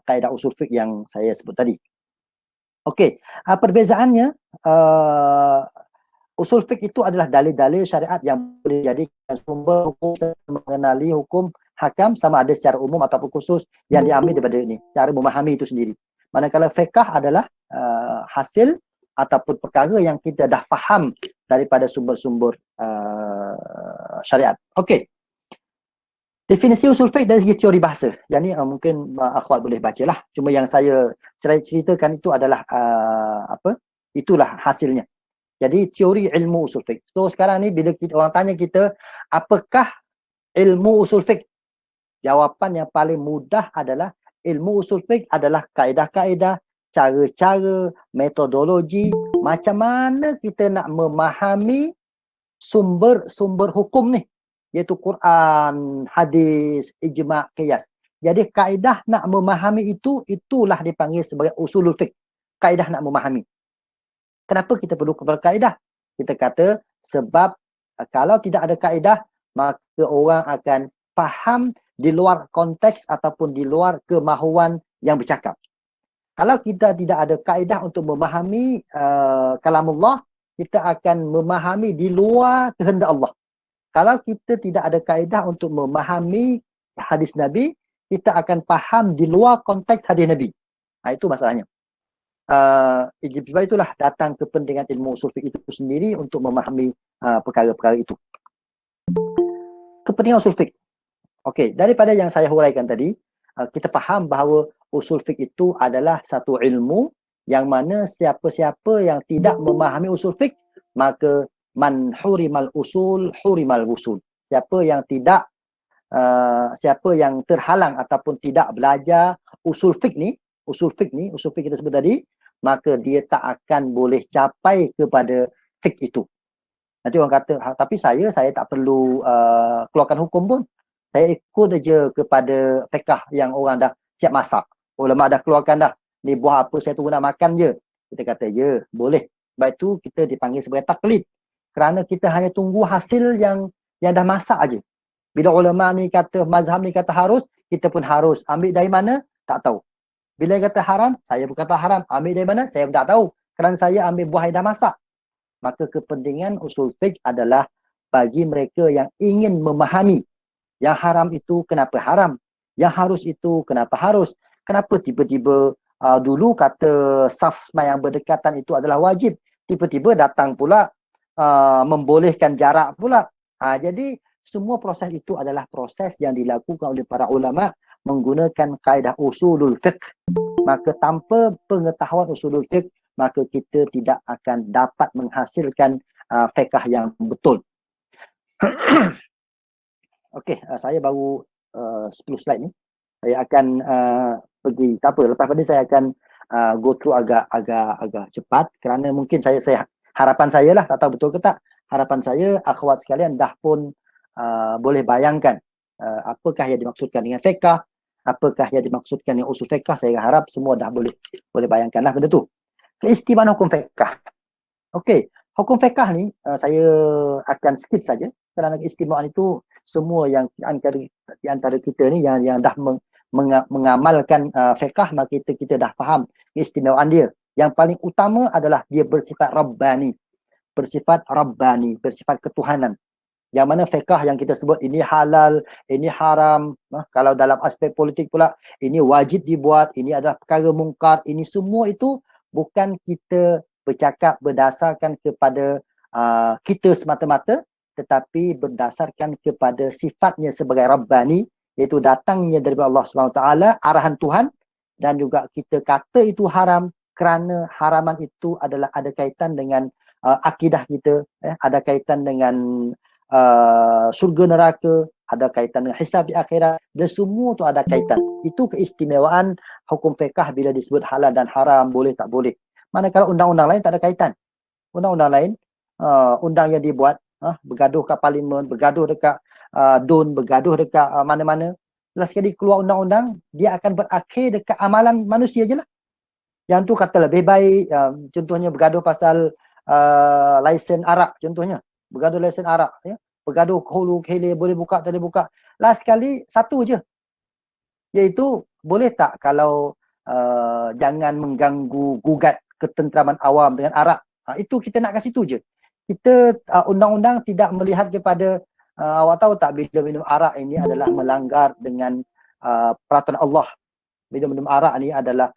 kaedah usul fiqh yang saya sebut tadi. Okey, perbezaannya usul fiqh itu adalah dalil-dalil syariat yang boleh dijadikan sumber hukum mengenali hukum hakam sama ada secara umum ataupun khusus yang diambil daripada ini, cara memahami itu sendiri. Manakala fiqh adalah hasil ataupun perkara yang kita dah faham daripada sumber-sumber syariat. Okey. Definisi usul fiqh dari segi teori bahasa. Yang ni mungkin akhwat boleh bacalah. Cuma yang saya ceritakan itu adalah itulah hasilnya. Jadi teori ilmu usul fiqh. So sekarang ni bila orang tanya kita apakah ilmu usul fiqh? Jawapan yang paling mudah adalah ilmu usul fiqh adalah kaedah-kaedah, cara-cara, metodologi, macam mana kita nak memahami sumber-sumber hukum ni, iaitu Quran, hadis, ijma', qiyas. Jadi kaedah nak memahami itulah dipanggil sebagai usulul fiqh. Kaedah nak memahami. Kenapa kita perlu kepada kaedah? Kita kata sebab kalau tidak ada kaedah, maka orang akan faham di luar konteks ataupun di luar kemahuan yang bercakap. Kalau kita tidak ada kaedah untuk memahami kalamullah, kita akan memahami di luar kehendak Allah. Kalau kita tidak ada kaedah untuk memahami hadis Nabi, kita akan faham di luar konteks hadis Nabi. Itu masalahnya. Sebab itulah datang kepentingan ilmu usul fiqh itu sendiri untuk memahami perkara-perkara itu. Kepentingan usul fiqh. Okey, daripada yang saya huraikan tadi, kita faham bahawa usul fiqh itu adalah satu ilmu yang mana siapa-siapa yang tidak memahami usul fiqh, maka man hurimal usul hurimal wusul. Siapa yang terhalang ataupun tidak belajar usul fiqh kita sebut tadi, maka dia tak akan boleh capai kepada fiqh itu. Nanti orang kata, tapi saya tak perlu keluarkan hukum pun. Saya ikut aja kepada fiqh yang orang dah siap masak. Ulama dah keluarkan dah. Ni buah apa saya tunggu nak makan je. Kita kata je, boleh. Baik tu kita dipanggil sebagai taklid. Kerana kita hanya tunggu hasil yang dah masak aja. Bila ulama ni kata, mazhab ni kata harus, kita pun harus. Ambil dari mana? Tak tahu. Bila kata haram, saya pun kata haram. Ambil dari mana? Saya pun tak tahu. Kerana saya ambil buah yang dah masak. Maka kepentingan usul fiqh adalah bagi mereka yang ingin memahami yang haram itu kenapa haram, yang harus itu kenapa harus, kenapa tiba-tiba dulu kata saf yang berdekatan itu adalah wajib, tiba-tiba datang pula membolehkan jarak pula. Jadi semua proses itu adalah proses yang dilakukan oleh para ulama menggunakan kaedah usulul fiqh. Maka tanpa pengetahuan usulul fiqh, maka kita tidak akan dapat menghasilkan fiqh yang betul. Okey, saya baru 10 slide ni. Saya akan pergi, tak apa, lepas pada saya akan go through agak cepat kerana mungkin saya harapan saya lah, tak tahu betul ke tak, harapan saya akhwat sekalian dah pun boleh bayangkan apakah yang dimaksudkan dengan fiqh, apakah yang dimaksudkan dengan usul fiqh. Saya harap semua dah boleh bayangkanlah benda tu. Keistimewaan hukum fiqh. Okey, hukum fiqh ni saya akan skip saja kerana keistimewaan itu semua yang di antara kita ni yang dah mengamalkan fiqh, maka kita dah faham keistimewaan dia. Yang paling utama adalah dia bersifat rabbani, bersifat ketuhanan. Yang mana fiqh yang kita sebut ini halal, ini haram, kalau dalam aspek politik pula ini wajib dibuat, ini adalah perkara mungkar, ini semua itu bukan kita bercakap berdasarkan kepada kita semata-mata, tetapi berdasarkan kepada sifatnya sebagai Rabbani, iaitu datangnya daripada Allah SWT, arahan Tuhan, dan juga kita kata itu haram kerana haraman itu adalah ada kaitan dengan akidah kita, ada kaitan dengan surga neraka, ada kaitan dengan hisab di akhirat, dan semua tu ada kaitan. Itu keistimewaan hukum fiqh bila disebut halal dan haram, boleh tak boleh. Manakala undang-undang lain tak ada kaitan. Undang-undang lain, undang yang dibuat, bergaduh kat parlimen, bergaduh dekat DUN, bergaduh dekat mana-mana, last sekali keluar undang-undang, dia akan berakhir dekat amalan manusia je lah. Yang tu kata lebih baik, contohnya bergaduh pasal lesen arak, contohnya bergaduh lesen arak, ya? Bergaduh hulu hilir, boleh buka tak boleh buka, last sekali satu je, iaitu boleh tak kalau jangan mengganggu gugat ketenteraman awam dengan arak. Itu kita nak kat situ je. Kita undang-undang tidak melihat kepada awak tahu tak bila minum arak ini adalah melanggar dengan peraturan Allah. Bila minum arak ni adalah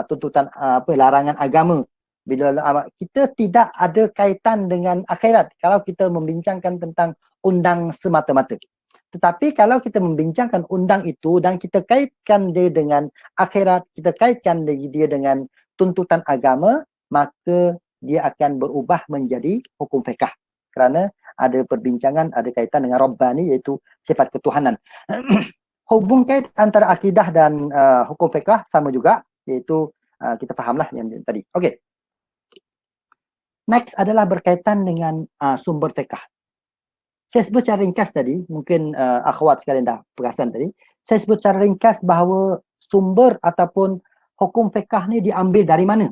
tuntutan larangan agama. Bila kita tidak ada kaitan dengan akhirat kalau kita membincangkan tentang undang semata-mata. Tetapi kalau kita membincangkan undang itu dan kita kaitkan dia dengan akhirat, kita kaitkan dia dengan tuntutan agama, maka dia akan berubah menjadi hukum fiqh. Kerana ada perbincangan, ada kaitan dengan Rabbani, iaitu sifat ketuhanan. Hubung kait antara akidah dan hukum fiqh sama juga, iaitu kita fahamlah yang tadi. Okey. Next adalah berkaitan dengan sumber fiqh. Saya sebut secara ringkas tadi, mungkin akhwat sekalian dah perasan tadi, saya sebut secara ringkas bahawa sumber ataupun hukum fiqh ni diambil dari mana?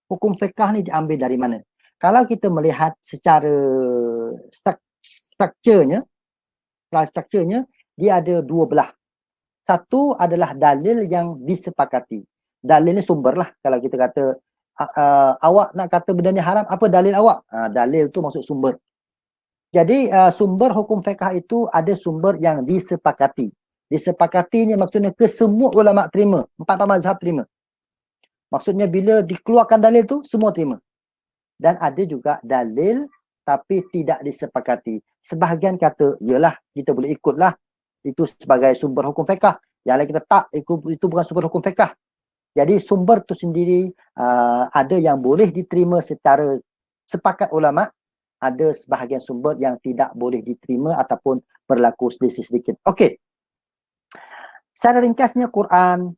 Hukum fiqh ni diambil dari mana? Kalau kita melihat secara strukturnya, dia ada dua belah. Satu adalah dalil yang disepakati. Dalil ni sumber lah. Kalau kita kata awak nak kata benda ni haram, apa dalil awak? Dalil tu maksud sumber. Jadi sumber hukum fiqh itu ada sumber yang disepakati. Disepakati ni maksudnya kesemua ulama terima, empat mazhab terima. Maksudnya bila dikeluarkan dalil tu semua terima. Dan ada juga dalil tapi tidak disepakati. Sebahagian kata, yalah kita boleh ikutlah, itu sebagai sumber hukum fiqh. Yang lain kita tak, itu bukan sumber hukum fiqh. Jadi sumber tu sendiri ada yang boleh diterima secara sepakat ulama, ada sebahagian sumber yang tidak boleh diterima ataupun berlaku selisih sedikit. Okey. Secara ringkasnya Quran,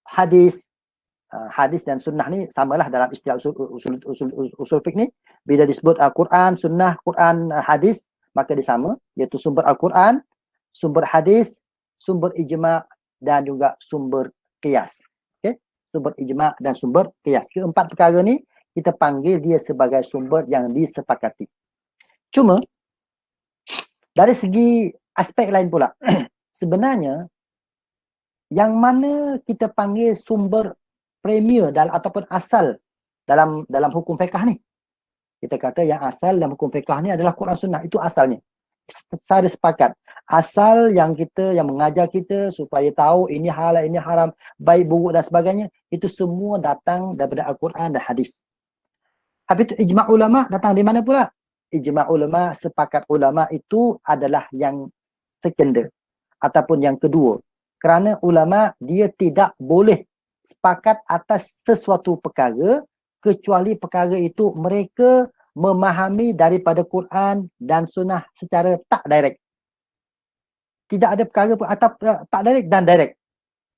hadis dan sunnah ni samalah dalam istilah usul fiqh ni. Bila disebut Quran, sunnah, Quran, hadis, maka dia sama, iaitu sumber Al-Quran sumber hadis, sumber ijma' dan juga sumber qiyas. Okey, sumber ijma' dan sumber qiyas. Keempat perkara ni kita panggil dia sebagai sumber yang disepakati. Cuma dari segi aspek lain pula, sebenarnya yang mana kita panggil sumber premier ataupun asal dalam hukum fiqh ni. Kita kata yang asal dalam hukum fiqh ni adalah Quran Sunnah, itu asalnya. Saya sepakat. Asal yang mengajar kita supaya tahu ini halal, ini haram, baik buruk dan sebagainya, itu semua datang daripada Al-Quran dan hadis. Habis itu ijma' ulama datang di mana pula? Ijma' ulama, sepakat ulama itu adalah yang sekunder ataupun yang kedua. Kerana ulama dia tidak boleh sepakat atas sesuatu perkara kecuali perkara itu mereka memahami daripada Quran dan Sunnah secara tak direct. Tidak ada perkara pun atau tak direct dan direct.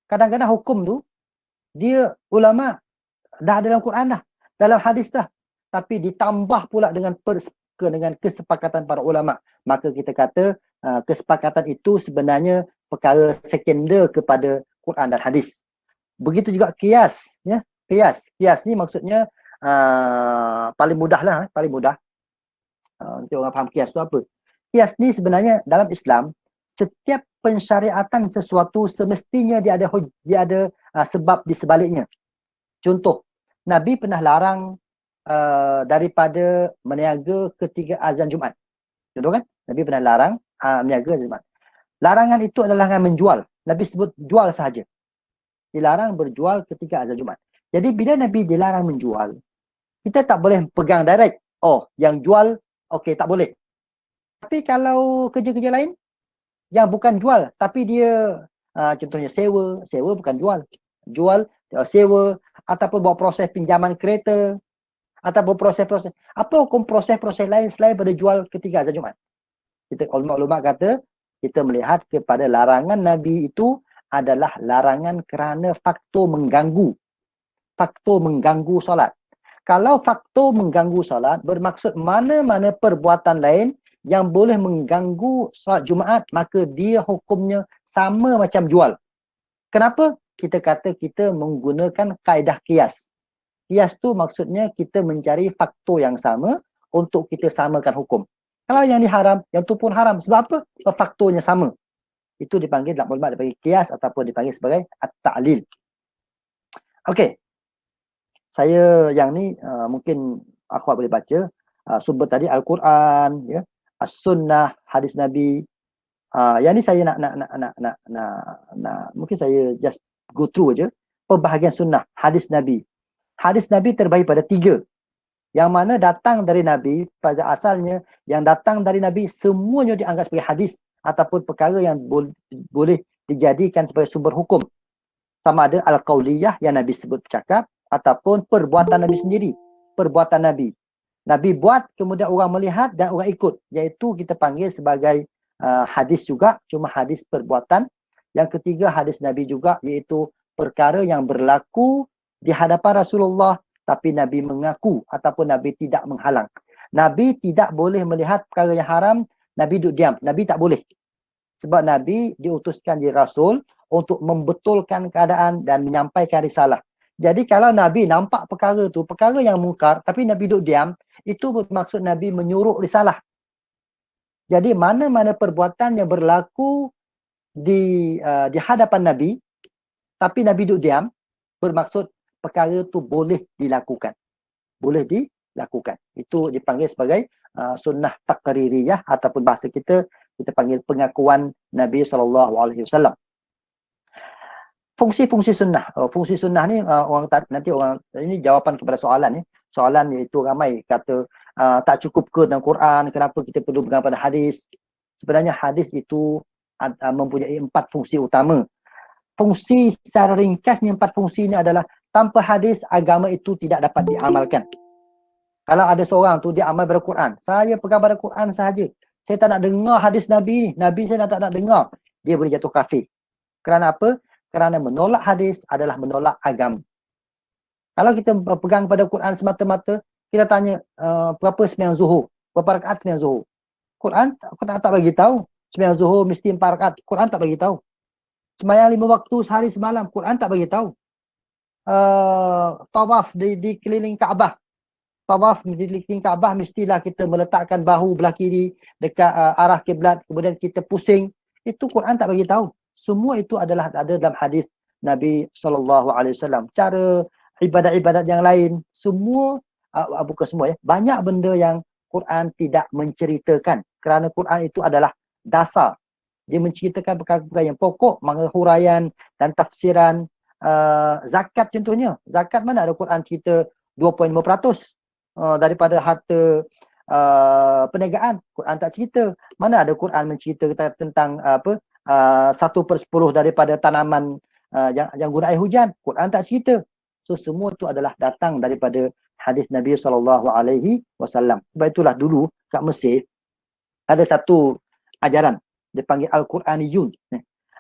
Kadang-kadang hukum tu dia ulama dah ada dalam Quran dah, dalam hadis dah, tapi ditambah pula dengan kesepakatan para ulama. Maka kita kata kesepakatan itu sebenarnya perkara sekunder kepada Quran dan hadis. Begitu juga qiyas, ya. Qiyas ni maksudnya paling mudah lah, paling mudah. Untuk orang faham qiyas tu apa. Qiyas ni sebenarnya dalam Islam, setiap pensyariatan sesuatu semestinya dia ada sebab di sebaliknya. Contoh, Nabi pernah larang daripada meniaga ketika azan Jumaat. Contoh kan? Nabi pernah larang meniaga Jumaat. Larangan itu adalah larangan menjual. Nabi sebut jual sahaja. Dilarang berjual ketika azan Jumaat. Jadi bila Nabi dilarang menjual, kita tak boleh pegang direct. Oh, yang jual, okey, tak boleh. Tapi kalau kerja-kerja lain, yang bukan jual, tapi dia contohnya sewa bukan jual. Jual, sewa, ataupun buat proses pinjaman kereta, ataupun proses-proses. Apa hukum proses-proses lain selain pada jual ketika azan Jumaat? Kita ulama-ulama kata, kita melihat kepada larangan Nabi itu adalah larangan kerana faktor mengganggu solat. Kalau faktor mengganggu solat bermaksud mana-mana perbuatan lain yang boleh mengganggu solat Jumaat, maka dia hukumnya sama macam jual. Kenapa? Kita kata kita menggunakan kaedah qiyas. Qiyas tu maksudnya kita mencari faktor yang sama untuk kita samakan hukum. Kalau yang diharam, yang tu pun haram. Sebab apa? Faktornya sama. Itu dipanggil dalam ulama dipanggil qiyas ataupun dipanggil sebagai at-ta'lil. Okey. Saya yang ni mungkin akhwat boleh baca sumber tadi Al-Quran, ya, As-Sunnah, hadis Nabi. Yang ni saya nak mungkin saya just go through aja pembahagian sunnah, hadis Nabi. Hadis Nabi terbahagi pada 3. Yang mana datang dari Nabi pada asalnya, yang datang dari Nabi semuanya dianggap sebagai hadis ataupun perkara yang boleh dijadikan sebagai sumber hukum. Sama ada al-qauliyah yang Nabi sebut bercakap ataupun perbuatan Nabi sendiri. Perbuatan Nabi. Nabi buat, kemudian orang melihat dan orang ikut. Iaitu kita panggil sebagai hadis juga, cuma hadis perbuatan. Yang ketiga hadis Nabi juga, iaitu perkara yang berlaku di hadapan Rasulullah tapi Nabi mengaku ataupun Nabi tidak menghalang. Nabi tidak boleh melihat perkara yang haram, Nabi duduk diam. Nabi tak boleh. Sebab Nabi diutuskan jadi Rasul untuk membetulkan keadaan dan menyampaikan risalah. Jadi kalau Nabi nampak perkara tu, perkara yang mungkar, tapi Nabi duduk diam, itu bermaksud Nabi menyuruh risalah. Jadi mana-mana perbuatan yang berlaku di hadapan Nabi, tapi Nabi duduk diam, bermaksud perkara tu boleh dilakukan. Boleh dilakukan. Itu dipanggil sebagai sunnah taqririyah ataupun bahasa kita panggil pengakuan Nabi SAW. Fungsi-fungsi sunnah. Fungsi sunnah ni ini jawapan kepada soalan ni. Soalan iaitu ramai kata tak cukup ke dalam Quran, kenapa kita perlu pegang pada hadis? Sebenarnya hadis itu mempunyai 4 fungsi utama. Fungsi secara ringkasnya 4 fungsi ini adalah tanpa hadis agama itu tidak dapat diamalkan. Kalau ada seorang tu dia amal pada Quran, saya pegang pada Quran sahaja, saya tak nak dengar hadis Nabi ni, Nabi saya tak nak dengar, dia boleh jatuh kafir. Kerana apa? Kerana menolak hadis adalah menolak agama. Kalau kita pegang pada Quran semata-mata, kita tanya berapa sembahyang zuhur, berapa rakaat sembahyang zuhur. Quran tak bagi tahu. Sembahyang Zuhur mesti 4 rakaat, Quran tak bagi tahu. Sembahyang 5 waktu sehari semalam, Quran tak bagi tahu. Tawaf di keliling Kaabah. Tawaf di keliling Kaabah mestilah kita meletakkan bahu belah kiri dekat arah kiblat, kemudian kita pusing. Itu Quran tak bagi tahu. Semua itu adalah ada dalam hadis Nabi SAW. Cara ibadat-ibadat yang lain, semua, bukan semua ya, banyak benda yang Quran tidak menceritakan. Kerana Quran itu adalah dasar. Dia menceritakan perkara-perkara yang pokok, maka huraian dan tafsiran. Zakat contohnya. Zakat mana ada Quran cerita 2.5% daripada harta perniagaan. Quran tak cerita. Mana ada Quran menceritakan tentang 1/10 daripada tanaman yang guna air hujan. Quran tak cerita. So semua tu adalah datang daripada hadis Nabi SAW. Sebab itulah dulu kat Mesir ada satu ajaran, dia panggil Al-Quraniyun.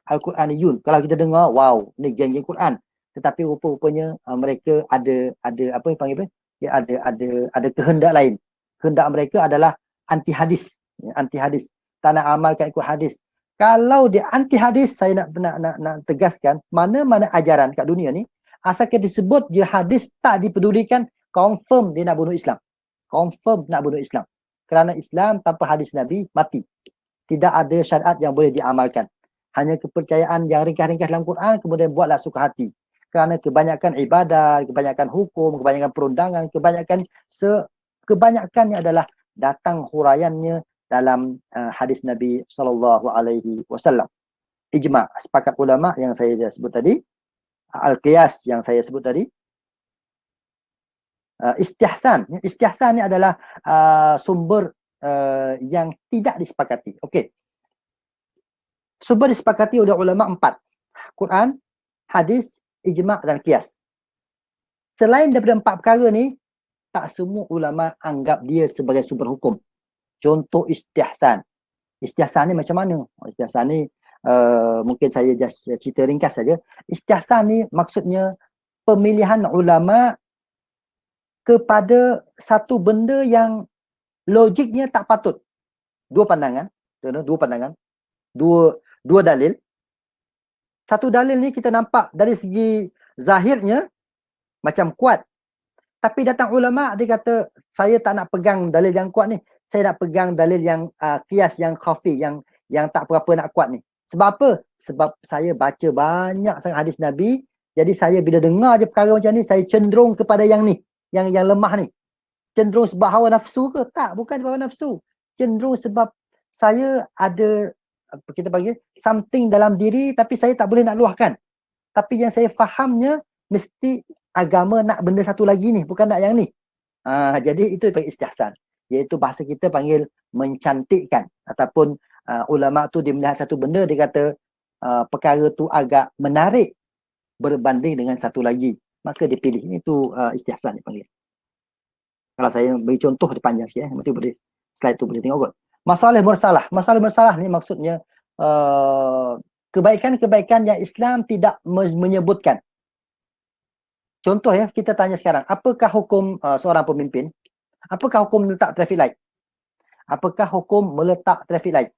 Al-Quraniyun. Kalau kita dengar, wow, ni geng-geng Quran. Tetapi rupa-rupanya mereka ada apa yang panggil apa? Dia ada kehendak lain. Kehendak mereka adalah anti hadis. Anti hadis. Tak nak amalkan ikut hadis. Kalau dia anti hadis, saya nak tegaskan, mana-mana ajaran kat dunia ni, asalkan disebut je hadis tak dipedulikan, confirm dia nak bunuh Islam. Confirm nak bunuh Islam. Kerana Islam tanpa hadis Nabi, mati. Tidak ada syariat yang boleh diamalkan. Hanya kepercayaan yang ringkas-ringkas dalam Quran, kemudian buatlah suka hati. Kerana kebanyakan ibadat, kebanyakan hukum, kebanyakan perundangan, kebanyakannya adalah datang huraiannya dalam hadis Nabi SAW. Ijma', sepakat ulama yang saya sebut tadi. Al-Qiyas yang saya sebut tadi. Istihsan. Istihsan ni adalah sumber yang tidak disepakati. Okey. Sumber disepakati oleh ulama 4. Quran, hadis, ijma' dan qiyas. Selain daripada 4 perkara ni, tak semua ulama anggap dia sebagai sumber hukum. Contoh istihsan. Istihsan ni macam mana? Istihsan ni mungkin saya just cerita ringkas saja. Istihsan ni maksudnya pemilihan ulama kepada satu benda yang logiknya tak patut. Dua pandangan. Dua dalil. Satu dalil ni kita nampak dari segi zahirnya macam kuat. Tapi datang ulama dia kata, saya tak nak pegang dalil yang kuat ni. Saya nak pegang dalil yang qiyas, yang khafi, yang tak berapa nak kuat ni. Sebab apa? Sebab saya baca banyak sangat hadis Nabi. Jadi saya bila dengar je perkara macam ni, saya cenderung kepada yang ni. Yang lemah ni. Cenderung sebab hawa nafsu ke? Tak, bukan sebab hawa nafsu. Cenderung sebab saya ada, kita panggil, something dalam diri tapi saya tak boleh nak luahkan. Tapi yang saya fahamnya, mesti agama nak benda satu lagi ni, bukan nak yang ni. Jadi itu panggil istihsan. Iaitu bahasa kita panggil mencantikkan. Ataupun ulama tu dia melihat satu benda, dia kata perkara tu agak menarik berbanding dengan satu lagi. Maka dia pilih. Itu istihsan dia panggil. Kalau saya beri contoh, dia panjang sikit. Nanti boleh, slide tu boleh tengok kot. Masalah mursalah. Masalah mursalah ni maksudnya kebaikan-kebaikan yang Islam tidak menyebutkan. Contoh ya, kita tanya sekarang, apakah hukum seorang pemimpin? Apakah hukum meletak traffic light? Apakah hukum meletak traffic light?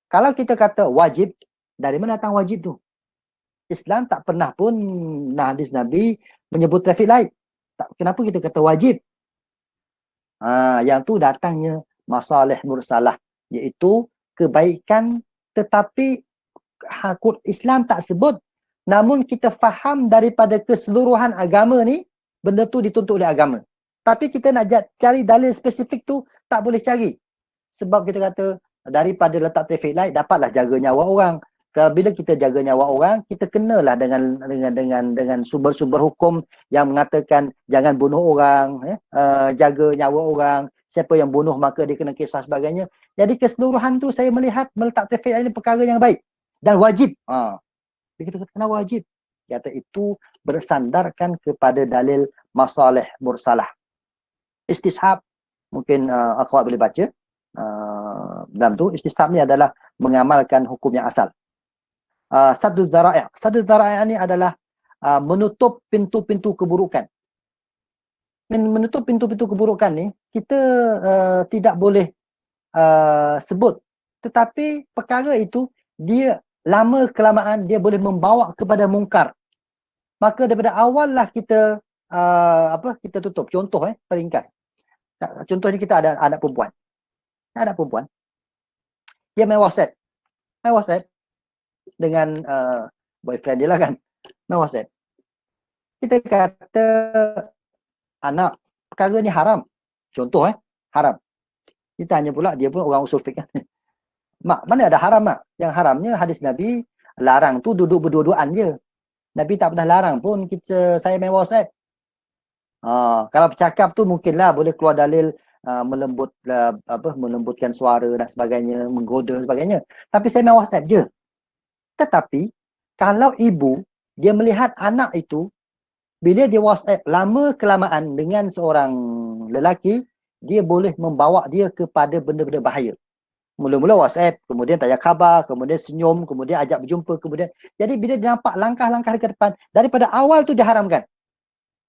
Kalau kita kata wajib, dari mana datang wajib tu? Islam tak pernah pun hadis Nabi menyebut traffic light. Kenapa kita kata wajib? Yang tu datangnya masalah mursalah, iaitu kebaikan tetapi Islam tak sebut, namun kita faham daripada keseluruhan agama ni, benda tu dituntut oleh agama. Tapi kita nak cari dalil spesifik tu, tak boleh cari. Sebab kita kata, daripada letak traffic light, dapatlah jaga nyawa orang. Bila kita jaga nyawa orang, kita kenalah dengan sumber-sumber hukum yang mengatakan jangan bunuh orang, jaga nyawa orang, siapa yang bunuh maka dia kena kisah sebagainya. Jadi keseluruhan tu saya melihat meletak traffic light ini perkara yang baik dan wajib. Kita kata kenapa wajib? Kata itu bersandarkan kepada dalil masalah mursalah. Istishab, mungkin akhwat boleh baca. Dalam tu, istishab ni adalah mengamalkan hukum yang asal. Saddu dzara'i'. Saddu dzara'i' ni adalah menutup pintu-pintu keburukan. Menutup pintu-pintu keburukan ni, kita tidak boleh sebut Tetapi perkara itu dia lama kelamaan dia boleh membawa kepada mungkar. Maka daripada awal lah kita kita tutup. Contoh paling ringkas. Contoh ni kita ada anak perempuan. Anak perempuan. Dia main WhatsApp. Main WhatsApp dengan boyfriend dia lah kan. Main WhatsApp. Kita kata anak, perkara ni haram. Contoh haram. Kita tanya pula, dia pun orang usul fiqh. Mak, mana ada haram mak? Yang haramnya hadis Nabi larang tu duduk berdua-duaan je. Nabi tak pernah larang pun saya main WhatsApp. Kalau bercakap tu mungkinlah boleh keluar dalil melembutkan suara dan sebagainya, menggoda dan sebagainya. Tapi saya main WhatsApp je. Tetapi kalau ibu dia melihat anak itu bila dia WhatsApp lama kelamaan dengan seorang lelaki, dia boleh membawa dia kepada benda-benda bahaya. Mula-mula WhatsApp, kemudian tanya khabar, kemudian senyum, kemudian ajak berjumpa, kemudian jadi bila dia nampak langkah-langkah ke depan, daripada awal tu diharamkan.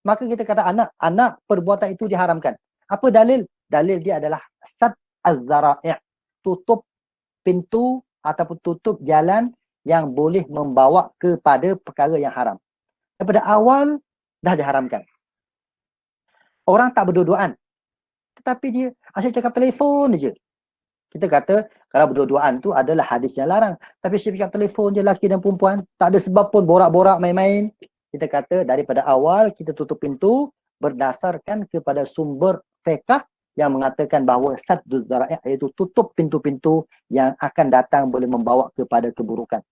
Maka kita kata anak perbuatan itu diharamkan. Apa dalil? Dalil dia adalah sad az-zara'i', tutup pintu ataupun tutup jalan yang boleh membawa kepada perkara yang haram. Daripada awal dah diharamkan. Orang tak berdua-duaan. Tetapi dia asyik cakap telefon je. Kita kata kalau berdua-duaan tu adalah hadis yang larang. Tapi asyik cakap telefon je lelaki dan perempuan. Tak ada sebab pun borak-borak main-main. Kita kata daripada awal kita tutup pintu berdasarkan kepada sumber fiqh yang mengatakan bahawa sadduz zara'i' iaitu tutup pintu-pintu yang akan datang boleh membawa kepada keburukan.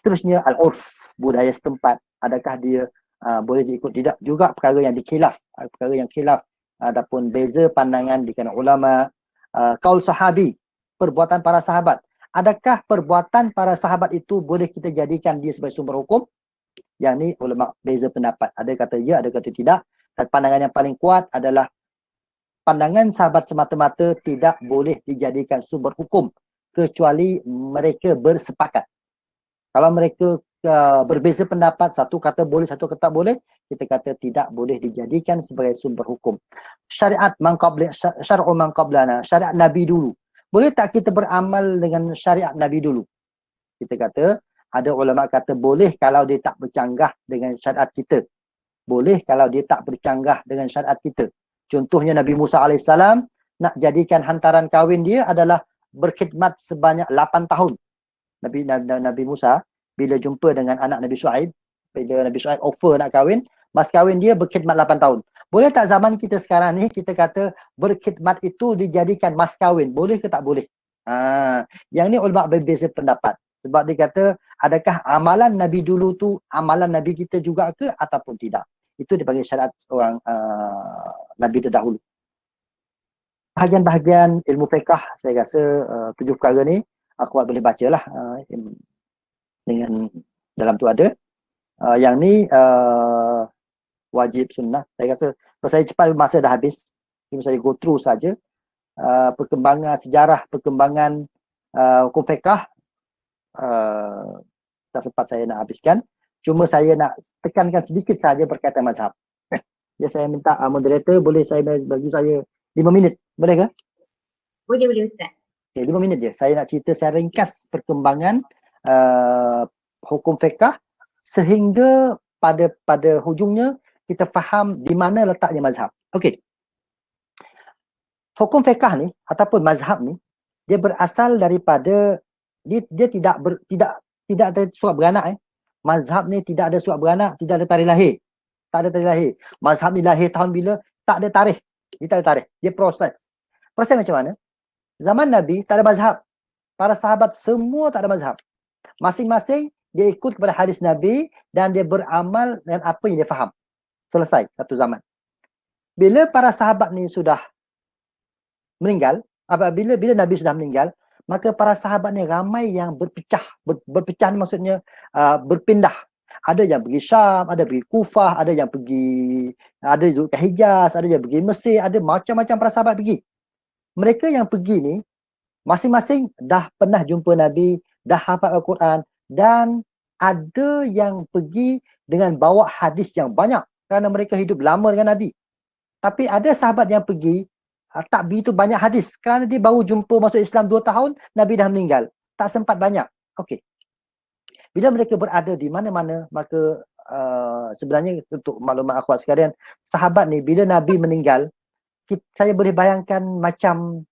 Seterusnya al-urf, budaya setempat. Adakah dia boleh diikut tidak juga perkara yang dikhilaf, perkara yang khilaf ataupun beza pandangan di kalangan ulama. Qaul sahabi, perbuatan para sahabat. Adakah perbuatan para sahabat itu boleh kita jadikan dia sebagai sumber hukum? Yang ni ulama beza pendapat. Ada kata ya, ada kata tidak. Dan pandangan yang paling kuat adalah pandangan sahabat semata-mata tidak boleh dijadikan sumber hukum kecuali mereka bersepakat. Kalau mereka berbeza pendapat, satu kata boleh, satu kata tak boleh, kita kata tidak boleh dijadikan sebagai sumber hukum. Syariat syar'u man qablana, syariat Nabi dulu. Boleh tak kita beramal dengan syariat Nabi dulu? Kita kata, ada ulama kata boleh kalau dia tak bercanggah dengan syariat kita. Boleh kalau dia tak bercanggah dengan syariat kita. Contohnya Nabi Musa AS nak jadikan hantaran kahwin dia adalah berkhidmat sebanyak 8 tahun. Nabi Musa bila jumpa dengan anak Nabi Shu'aib, bila Nabi Shu'aib offer nak kahwin, mas kahwin dia berkhidmat 8 tahun. Boleh tak zaman kita sekarang ni kita kata berkhidmat itu dijadikan mas kahwin? Boleh ke tak boleh? Yang ni ulama berbeza pendapat. Sebab dia kata adakah amalan Nabi dulu tu amalan Nabi kita juga ke ataupun tidak? Itu dipanggil syariat orang Nabi terdahulu. Bahagian-bahagian ilmu fiqh saya rasa 7 perkara ni aku boleh bacalah dengan dalam tu ada. Yang ni wajib sunnah. Saya rasa saya cepat masa dah habis. Cuma saya go through saja perkembangan sejarah, perkembangan hukum fiqh tak sempat saya nak habiskan. Cuma saya nak tekankan sedikit saja berkaitan mazhab. Ya, saya minta moderator boleh saya bagi saya 5 minit. Boleh ke? Boleh Ustaz. Okay, 5 minit je. Saya nak cerita secara ringkas perkembangan hukum fiqh sehingga pada hujungnya kita faham di mana letaknya mazhab. Okey. Hukum fiqh ni ataupun mazhab ni dia berasal daripada dia tidak ada surat beranak Mazhab ni tidak ada surat beranak, tidak ada tarikh lahir. Tak ada tarikh lahir. Mazhab ni lahir tahun bila, tak ada tarikh. Dia tak ada tarikh. Dia proses. Proses macam mana? Zaman Nabi tak ada mazhab. Para sahabat semua tak ada mazhab. Masing-masing dia ikut kepada hadis Nabi dan dia beramal dengan apa yang dia faham. Selesai satu zaman. Bila para sahabat ni sudah meninggal, apabila Nabi sudah meninggal, maka para sahabat ni ramai yang berpecah. Berpecah ni maksudnya berpindah. Ada yang pergi Syam, ada pergi Kufah, ada yang duduk ke Hijaz, ada yang pergi Mesir, ada macam-macam para sahabat pergi. Mereka yang pergi ni masing-masing dah pernah jumpa Nabi, dah hafal Al-Quran, dan ada yang pergi dengan bawa hadis yang banyak kerana mereka hidup lama dengan Nabi. Tapi ada sahabat yang pergi tak begitu banyak hadis kerana dia baru jumpa masuk Islam 2 tahun, Nabi dah meninggal. Tak sempat banyak. Okey. Bila mereka berada di mana-mana, maka sebenarnya untuk maklumat akhwat sekalian, sahabat ni bila Nabi meninggal, saya boleh bayangkan macam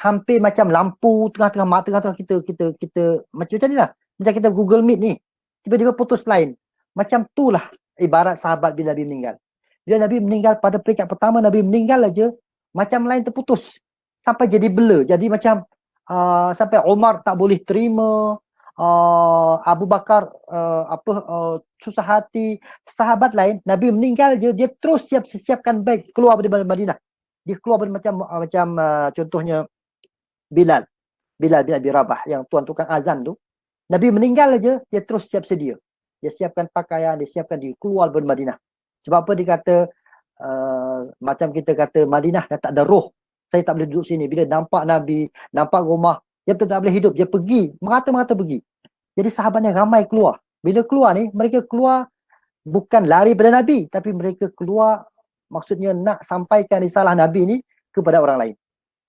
hampir macam lampu tengah-tengah mata kita macam ni lah. Macam kita Google Meet ni. Tiba-tiba putus line. Macam tu lah ibarat sahabat bila Nabi meninggal. Bila Nabi meninggal pada peringkat pertama, Nabi meninggal aja, macam line terputus. Sampai jadi blur. Jadi macam sampai Umar tak boleh terima, Abu Bakar susah hati. Sahabat lain, Nabi meninggal je, dia terus siapkan beg keluar dari Madinah. Dia keluar macam contohnya Bilal bin Abi Rabah yang tuan tukang azan tu. Nabi meninggal aja, dia terus siap sedia. Dia siapkan pakaian, dia siapkan dia keluar dari Madinah. Sebab apa dia kata, macam kita kata Madinah dah tak ada roh. Saya tak boleh duduk sini. Bila nampak Nabi, nampak rumah, dia tak boleh hidup. Dia pergi, merata-merata pergi. Jadi sahabatnya ramai keluar. Bila keluar ni, mereka keluar bukan lari pada Nabi, tapi mereka keluar maksudnya nak sampaikan risalah Nabi ni kepada orang lain.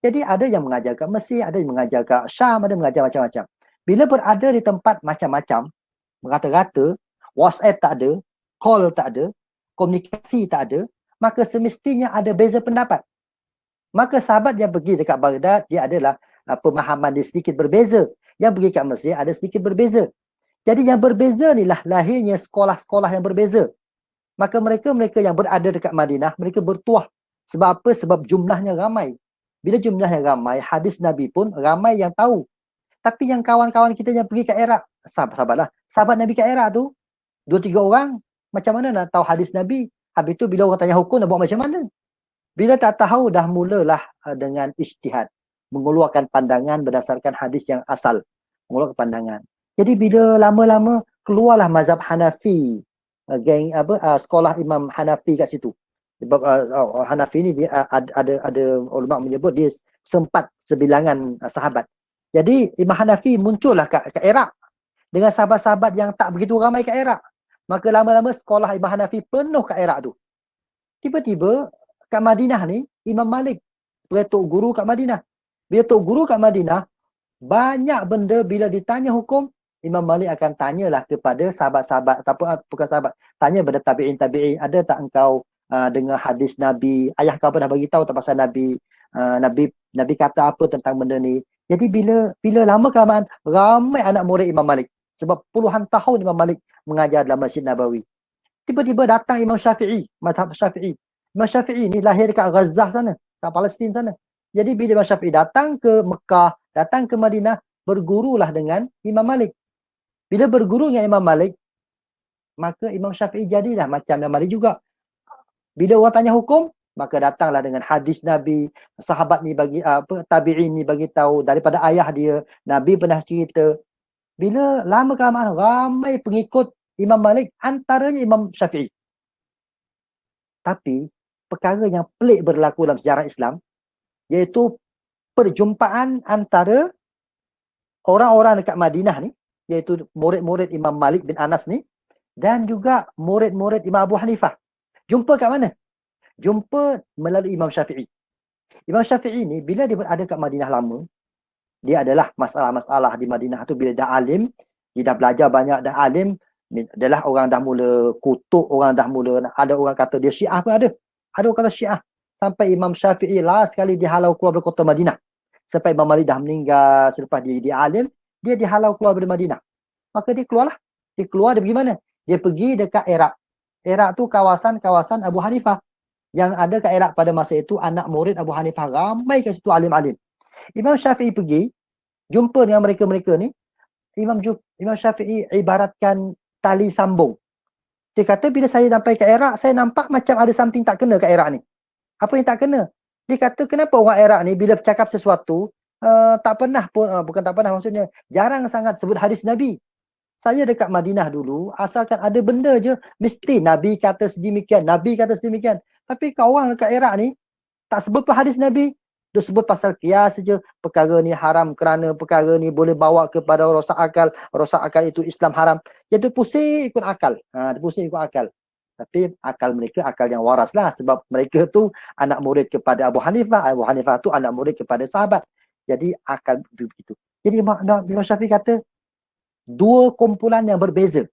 Jadi ada yang mengajar kat Mesir, ada yang mengajar kat Syam, ada yang mengajar macam-macam. Bila berada di tempat macam-macam, rata-rata, WhatsApp tak ada, call tak ada, komunikasi tak ada, maka semestinya ada beza pendapat. Maka sahabat yang pergi dekat Baghdad, dia adalah pemahaman dia sedikit berbeza. Yang pergi kat Mesir ada sedikit berbeza. Jadi yang berbeza ni lah lahirnya sekolah-sekolah yang berbeza. Maka mereka yang berada dekat Madinah, mereka bertuah. Sebab apa? Sebab jumlahnya ramai. Bila jumlahnya ramai, hadis Nabi pun ramai yang tahu. Tapi yang kawan-kawan kita yang pergi ke Iraq, sahabat Nabi ke Iraq tu, 2-3 orang, macam mana nak tahu hadis Nabi? Habis tu bila orang tanya hukum, nak buat macam mana? Bila tak tahu, dah mulalah dengan ijtihad. Mengeluarkan pandangan berdasarkan hadis yang asal. Mengeluarkan pandangan. Jadi bila lama-lama, keluarlah mazhab Hanafi. Sekolah Imam Hanafi kat situ. Sebab Hanafi ni dia ada ulama menyebut dia sempat sebilangan sahabat. Jadi Imam Hanafi muncullah kat Iraq dengan sahabat-sahabat yang tak begitu ramai kat Iraq. Maka lama-lama sekolah Imam Hanafi penuh kat Iraq tu. Tiba-tiba kat Madinah ni Imam Malik sebagai tok guru kat Madinah. Bila tok guru kat Madinah, banyak benda bila ditanya hukum, Imam Malik akan tanyalah kepada sahabat-sahabat ataupun bukan sahabat, tanya kepada tabi'in, ada tak engkau dengar hadis Nabi, ayah kau pernah bagi tahu tak pasal Nabi, Nabi kata apa tentang benda ni. Jadi bila lama kelamaan ramai anak murid Imam Malik, sebab puluhan tahun Imam Malik mengajar dalam Masjid Nabawi. Tiba-tiba datang Imam Syafi'i, mazhab Syafi'i. Imam Syafi'i ni lahir dekat Gaza sana, kat Palestin sana. Jadi bila Imam Syafi'i datang ke Mekah, datang ke Madinah, bergurulah dengan Imam Malik. Bila berguru dengan Imam Malik, maka Imam Syafi'i jadilah macam Imam Malik juga. Bila orang tanya hukum, maka datanglah dengan hadis Nabi, sahabat ni bagi tabi'in ni bagi tahu daripada ayah dia, Nabi pernah cerita. Bila lama kelamaan ramai pengikut Imam Malik, antaranya Imam Syafi'i. Tapi perkara yang pelik berlaku dalam sejarah Islam, iaitu perjumpaan antara orang-orang dekat Madinah ni, iaitu murid-murid Imam Malik bin Anas ni, dan juga murid-murid Imam Abu Hanifah. Jumpa kat mana? Jumpa melalui Imam Syafi'i. Imam Syafi'i ni bila dia berada kat Madinah lama, dia adalah masalah-masalah di Madinah tu bila dah alim, dia dah belajar banyak, dah alim, adalah orang dah mula kutuk, orang dah mula, ada orang kata dia Syiah pun ada. Ada orang kata Syiah. Sampai Imam Syafi'i last sekali dihalau keluar dari kota Madinah. Sampai Imam Malik dah meninggal, selepas dia alim, dia dihalau keluar dari Madinah. Maka dia keluarlah. Dia keluar, dia pergi mana? Dia pergi dekat Iraq. Iraq tu kawasan Abu Hanifah. Yang ada kat Iraq pada masa itu anak murid Abu Hanifah ramai kat situ alim-alim. Imam Syafi'i pergi jumpa dengan mereka-mereka ni. Imam Syafi'i ibaratkan tali sambung. Dia kata bila saya sampai kat Iraq, saya nampak macam ada something tak kena kat Iraq ni. Apa yang tak kena? Dia kata kenapa orang Iraq ni bila bercakap sesuatu tak pernah pun, bukan tak pernah maksudnya, jarang sangat sebut hadis Nabi. Saya dekat Madinah dulu, asalkan ada benda je, mesti Nabi kata sedemikian, Nabi kata sedemikian. Tapi kau orang dekat Iraq ni, tak sebut pun hadis Nabi. Dia sebut pasal qiyas saja. Perkara ni haram kerana perkara ni boleh bawa kepada rosak akal. Rosak akal itu Islam haram. Jadi pusing ikut akal. Dia pusing ikut akal. Tapi akal mereka akal yang waras lah, sebab mereka tu anak murid kepada Abu Hanifah tu anak murid kepada sahabat. Jadi akal begitu. Jadi Imam Syafi'i kata dua kumpulan yang berbeza,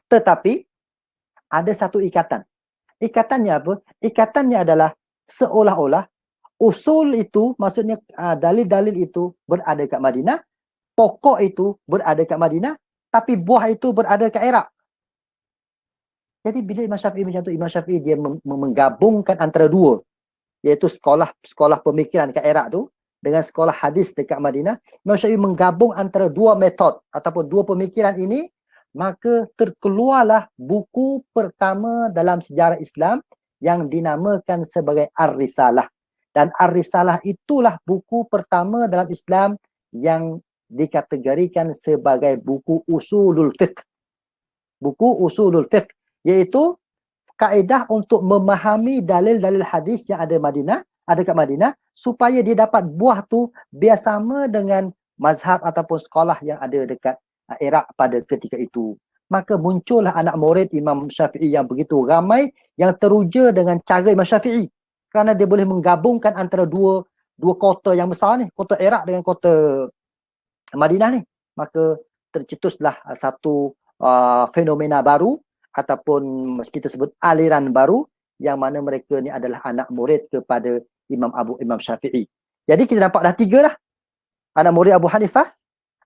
tetapi ada satu ikatan. Ikatannya apa? Ikatannya adalah seolah-olah usul itu, maksudnya dalil-dalil itu berada kat Madinah, pokok itu berada kat Madinah, tapi buah itu berada kat Iraq. Jadi bila Imam Syafi'i macam tu, Imam Syafi'i dia menggabungkan antara dua, iaitu sekolah pemikiran kat Iraq tu dengan sekolah hadis dekat Madinah. Imam Syafi'i menggabung antara dua metod ataupun dua pemikiran ini, maka terkeluarlah buku pertama dalam sejarah Islam yang dinamakan sebagai Ar-Risalah. Dan Ar-Risalah itulah buku pertama dalam Islam yang dikategorikan sebagai buku usulul fiqh. Buku usulul fiqh, iaitu kaedah untuk memahami dalil-dalil hadis yang ada kat Madinah, supaya dia dapat buah tu biar sama dengan mazhab ataupun sekolah yang ada dekat Iraq pada ketika itu. Maka muncullah anak murid Imam Syafi'i yang begitu ramai yang teruja dengan cara Imam Syafi'i, kerana dia boleh menggabungkan antara dua kota yang besar ni, kota Iraq dengan kota Madinah ni. Maka tercetuslah satu fenomena baru ataupun kita sebut aliran baru, yang mana mereka ni adalah anak murid kepada Imam Syafi'i. Jadi kita nampak dah tiga lah. Anak murid Abu Hanifah,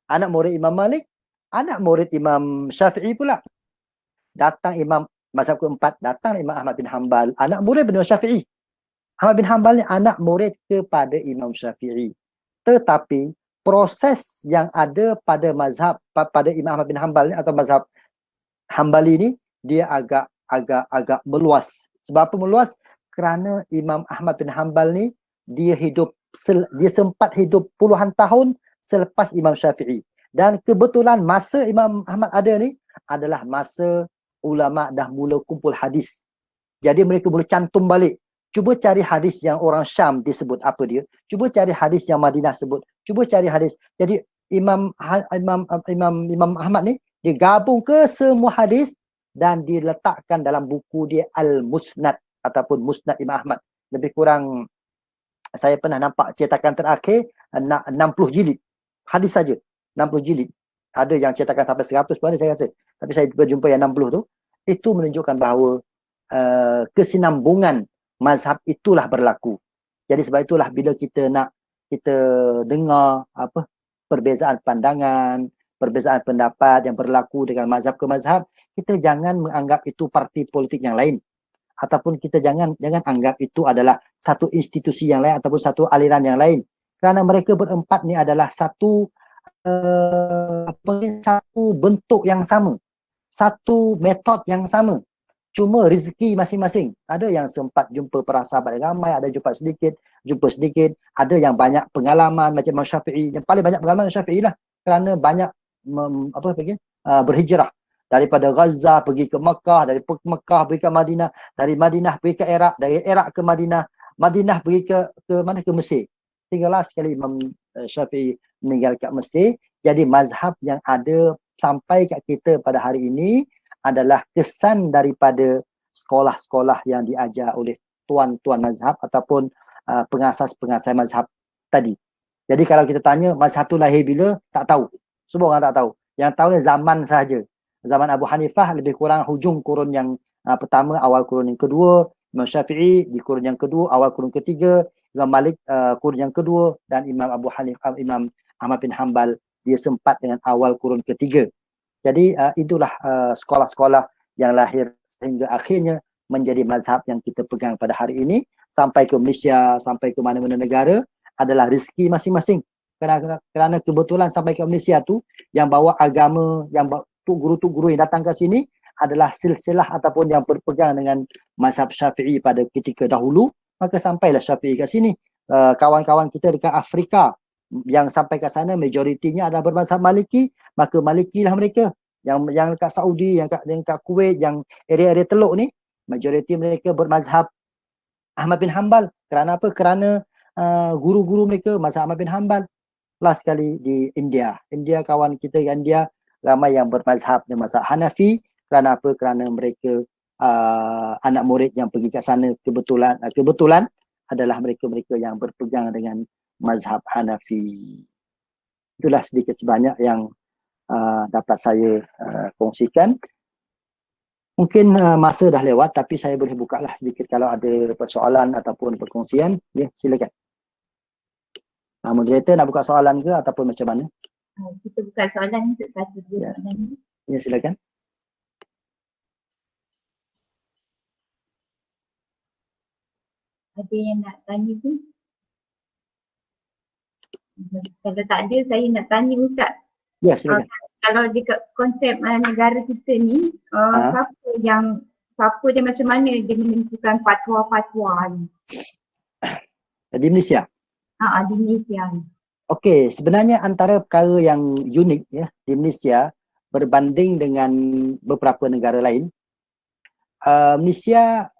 anak murid Imam Malik, anak murid Imam Syafi'i pula. Datang mazhab keempat, datang Imam Ahmad bin Hanbal, anak murid Imam Syafi'i. Ahmad bin Hanbal ni anak murid kepada Imam Syafi'i. Tetapi proses yang ada pada Imam Ahmad bin Hanbal ni atau mazhab Hanbali ni, dia agak meluas. Sebab apa meluas? Kerana Imam Ahmad bin Hanbal ni dia sempat hidup puluhan tahun selepas Imam Syafi'i. Dan kebetulan masa Imam Ahmad ada ni adalah masa ulama dah mula kumpul hadis. Jadi mereka boleh cantum balik. Cuba cari hadis yang orang Syam disebut apa dia. Cuba cari hadis yang Madinah sebut. Cuba cari hadis. Jadi Imam Ahmad ni dia gabung ke semua hadis dan diletakkan dalam buku dia Al-Musnad ataupun Musnad Imam Ahmad. Lebih kurang saya pernah nampak cetakan terakhir 60 jilid. Hadis saja 60 jilid. Ada yang cetakan sampai 100 pun ada saya rasa. Tapi saya berjumpa yang 60 tu. Itu menunjukkan bahawa kesinambungan mazhab itulah berlaku. Jadi sebab itulah bila kita dengar perbezaan pandangan, perbezaan pendapat yang berlaku dengan mazhab ke mazhab, kita jangan menganggap itu parti politik yang lain, ataupun kita jangan anggap itu adalah satu institusi yang lain ataupun satu aliran yang lain, kerana mereka berempat ni adalah satu bentuk yang sama, satu metod yang sama, cuma rezeki masing-masing. Ada yang sempat jumpa para sahabat ramai, ada jumpa sedikit, ada yang banyak pengalaman macam Imam Syafi'i. Yang paling banyak pengalaman Syafi'i lah, kerana banyak berhijrah daripada Gaza pergi ke Mekah, dari Mekah pergi ke Madinah, dari Madinah pergi ke Iraq, dari Iraq ke Madinah pergi ke mana, ke Mesir. Tinggallah sekali Imam Syafi'i meninggal kat Mesir. Jadi mazhab yang ada sampai kat kita pada hari ini adalah kesan daripada sekolah-sekolah yang diajar oleh tuan-tuan mazhab ataupun pengasas-pengasas mazhab tadi. Jadi kalau kita tanya mazhab tu lahir bila, tak tahu. Semua orang tak tahu. Yang tahu ni zaman sahaja. Zaman Abu Hanifah lebih kurang hujung kurun yang pertama, awal kurun yang kedua. Imam Syafi'i di kurun yang kedua, awal kurun ketiga. Imam Malik kurun yang kedua. Dan Imam Ahmad bin Hanbal dia sempat dengan awal kurun ketiga. Jadi itulah sekolah-sekolah yang lahir sehingga akhirnya menjadi mazhab yang kita pegang pada hari ini. Sampai ke Malaysia, sampai ke mana-mana negara adalah rezeki masing-masing. Kerana kebetulan sampai ke Malaysia tu, yang bawa agama, yang tuk guru yang datang ke sini adalah silsilah ataupun yang berpegang dengan mazhab Syafi'i pada ketika dahulu. Maka sampailah Syafi'i kat sini. Kawan-kawan kita dekat Afrika yang sampai ke sana majoritinya adalah bermazhab Maliki, maka Maliki lah mereka. Yang kat Saudi, yang kat Kuwait, yang area-area Teluk ni, majoriti mereka bermazhab Ahmad bin Hanbal. Kerana apa? Kerana guru-guru mereka mazhab Ahmad bin Hanbal. Last sekali di India, kawan kita di India ramai yang bermazhab Hanafi. Kerana apa? Kerana mereka anak murid yang pergi ke sana kebetulan adalah mereka-mereka yang berpegang dengan mazhab Hanafi. Itulah sedikit sebanyak yang dapat saya kongsikan. Mungkin masa dah lewat, tapi saya boleh buka lah sedikit kalau ada persoalan ataupun perkongsian. Ya, silakan. Moderator nak buka soalan ke ataupun macam mana? Kita buka soalan untuk satu dua Ya. soalan ni. Ya, silakan. Ada yang nak tanya tu? Kalau tak ada, saya nak tanya Ustaz. Ya, silakan. Kalau dekat konsep negara kita ni, siapa dia macam mana dia menentukan fatwa-fatwa ni? Di Malaysia. Di Malaysia ni. Okey, sebenarnya antara perkara yang unik ya di Malaysia berbanding dengan beberapa negara lain, Malaysia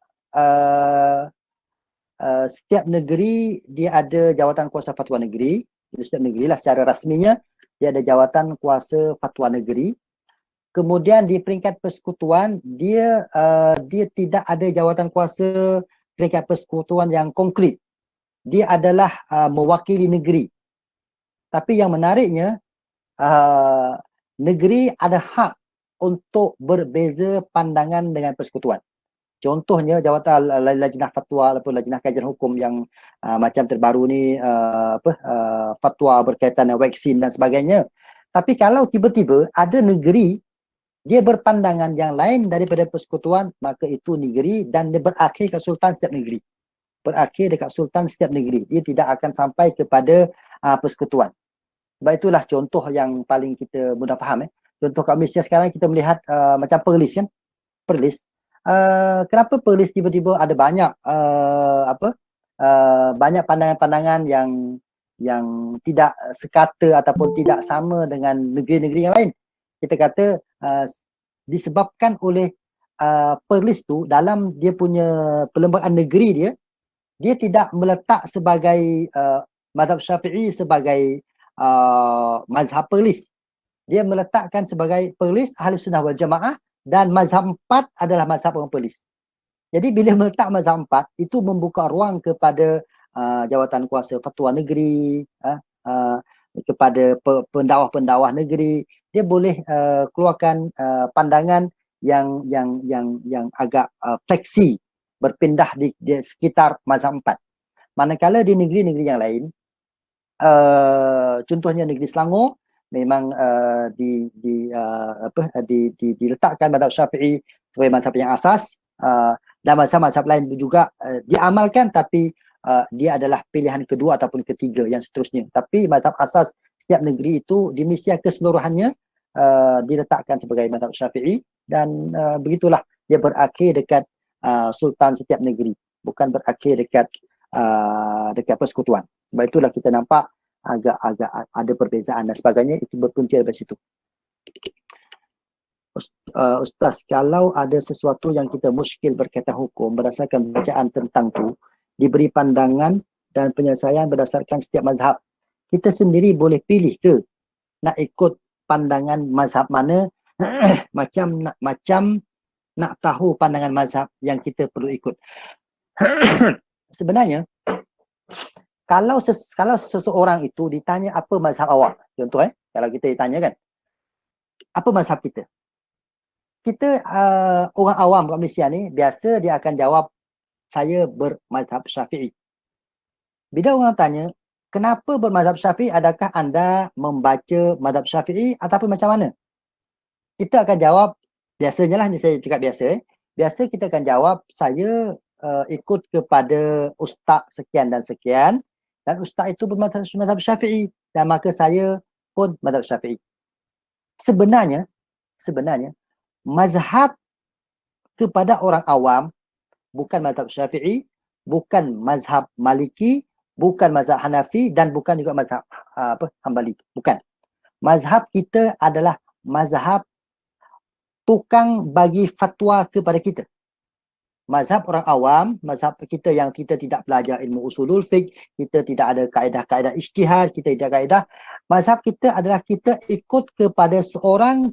setiap negeri dia ada jawatan kuasa fatwa negeri. Setiap negeri lah secara rasminya dia ada jawatan kuasa fatwa negeri. Kemudian di peringkat persekutuan dia tidak ada jawatan kuasa peringkat persekutuan yang konkret. Dia adalah mewakili negeri. Tapi yang menariknya, negeri ada hak untuk berbeza pandangan dengan persekutuan. Contohnya jawatan lajnah fatwa ataupun lajnah kajian hukum yang macam terbaru ni fatwa berkaitan dengan vaksin dan sebagainya. Tapi kalau tiba-tiba ada negeri dia berpandangan yang lain daripada persekutuan, maka itu negeri dan dia berakhir kat sultan setiap negeri. Berakhir dekat sultan setiap negeri. Dia tidak akan sampai kepada persekutuan. Sebab itulah contoh yang paling kita mudah faham. Contoh kat Malaysia sekarang kita melihat macam Perlis kan. Perlis. Kenapa Perlis tiba-tiba ada banyak banyak pandangan-pandangan yang tidak sekata ataupun tidak sama dengan negeri-negeri yang lain. Kita kata disebabkan oleh Perlis tu dalam dia punya perlembagaan negeri dia tidak meletak sebagai mazhab Syafi'i sebagai mazhab Perlis. Dia meletakkan sebagai Perlis Ahli Sunnah wal Jamaah dan mazhab 4 adalah mazhab orang Perlis. Jadi bila meletak mazhab 4 itu membuka ruang kepada jawatan kuasa fatwa negeri, kepada pendawah-pendawah negeri, dia boleh keluarkan pandangan yang agak fleksi, berpindah di sekitar mazhab 4. Manakala di negeri-negeri yang lain, contohnya negeri Selangor, memang diletakkan mazhab Syafi'i sebagai mazhab yang asas, dan mazhab-mazhab lain juga diamalkan, tapi dia adalah pilihan kedua ataupun ketiga yang seterusnya. Tapi mazhab asas setiap negeri itu di Malaysia keseluruhannya diletakkan sebagai mazhab Syafi'i, dan begitulah dia berakhir dekat sultan setiap negeri, bukan berakhir dekat persekutuan. Sebab itulah kita nampak agak ada perbezaan dan sebagainya, itu berpunca dari situ. Ustaz, kalau ada sesuatu yang kita muskil berkaitan hukum berdasarkan bacaan tentang tu, diberi pandangan dan penyelesaian berdasarkan setiap mazhab, kita sendiri boleh pilih ke nak ikut pandangan mazhab mana? macam nak tahu pandangan mazhab yang kita perlu ikut. Sebenarnya kalau seseorang itu ditanya apa mazhab awak, contoh kalau kita ditanya kan, apa mazhab kita? Kita orang awam kat Malaysia ni biasa dia akan jawab saya bermazhab Syafi'i. Bila orang tanya kenapa bermazhab Syafi'i, adakah anda membaca mazhab Syafi'i ataupun macam mana? Kita akan jawab biasanya lah, ni saya cakap biasa biasa kita akan jawab saya ikut kepada ustaz sekian dan sekian, dan ustaz itu bermazhab Syafi'i, dan maka saya pun mazhab Syafi'i. Sebenarnya mazhab kepada orang awam bukan mazhab Syafi'i, bukan mazhab Maliki, bukan mazhab Hanafi, dan bukan juga mazhab Hambali. Bukan. Mazhab kita adalah mazhab tukang bagi fatwa kepada kita. Mazhab orang awam, mazhab kita yang kita tidak belajar ilmu usulul fiqh, kita tidak ada kaedah-kaedah ijtihad, kita tidak kaedah. Mazhab kita adalah kita ikut kepada seorang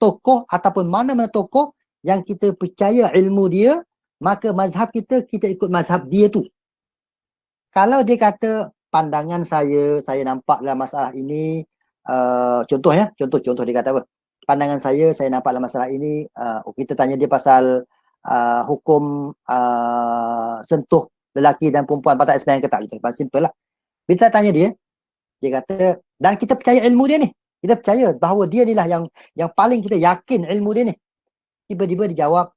tokoh ataupun mana-mana tokoh yang kita percaya ilmu dia, maka mazhab kita ikut mazhab dia tu. Kalau dia kata pandangan saya nampaklah masalah ini, contoh dia kata apa? Pandangan saya nampaklah masalah ini, kita tanya dia pasal hukum sentuh lelaki dan perempuan patut sembahyang ke tak, gitu. Simple lah. Kita tanya dia kata, dan kita percaya ilmu dia ni. Kita percaya bahawa dia ni lah yang paling kita yakin ilmu dia ni. Tiba-tiba dijawab,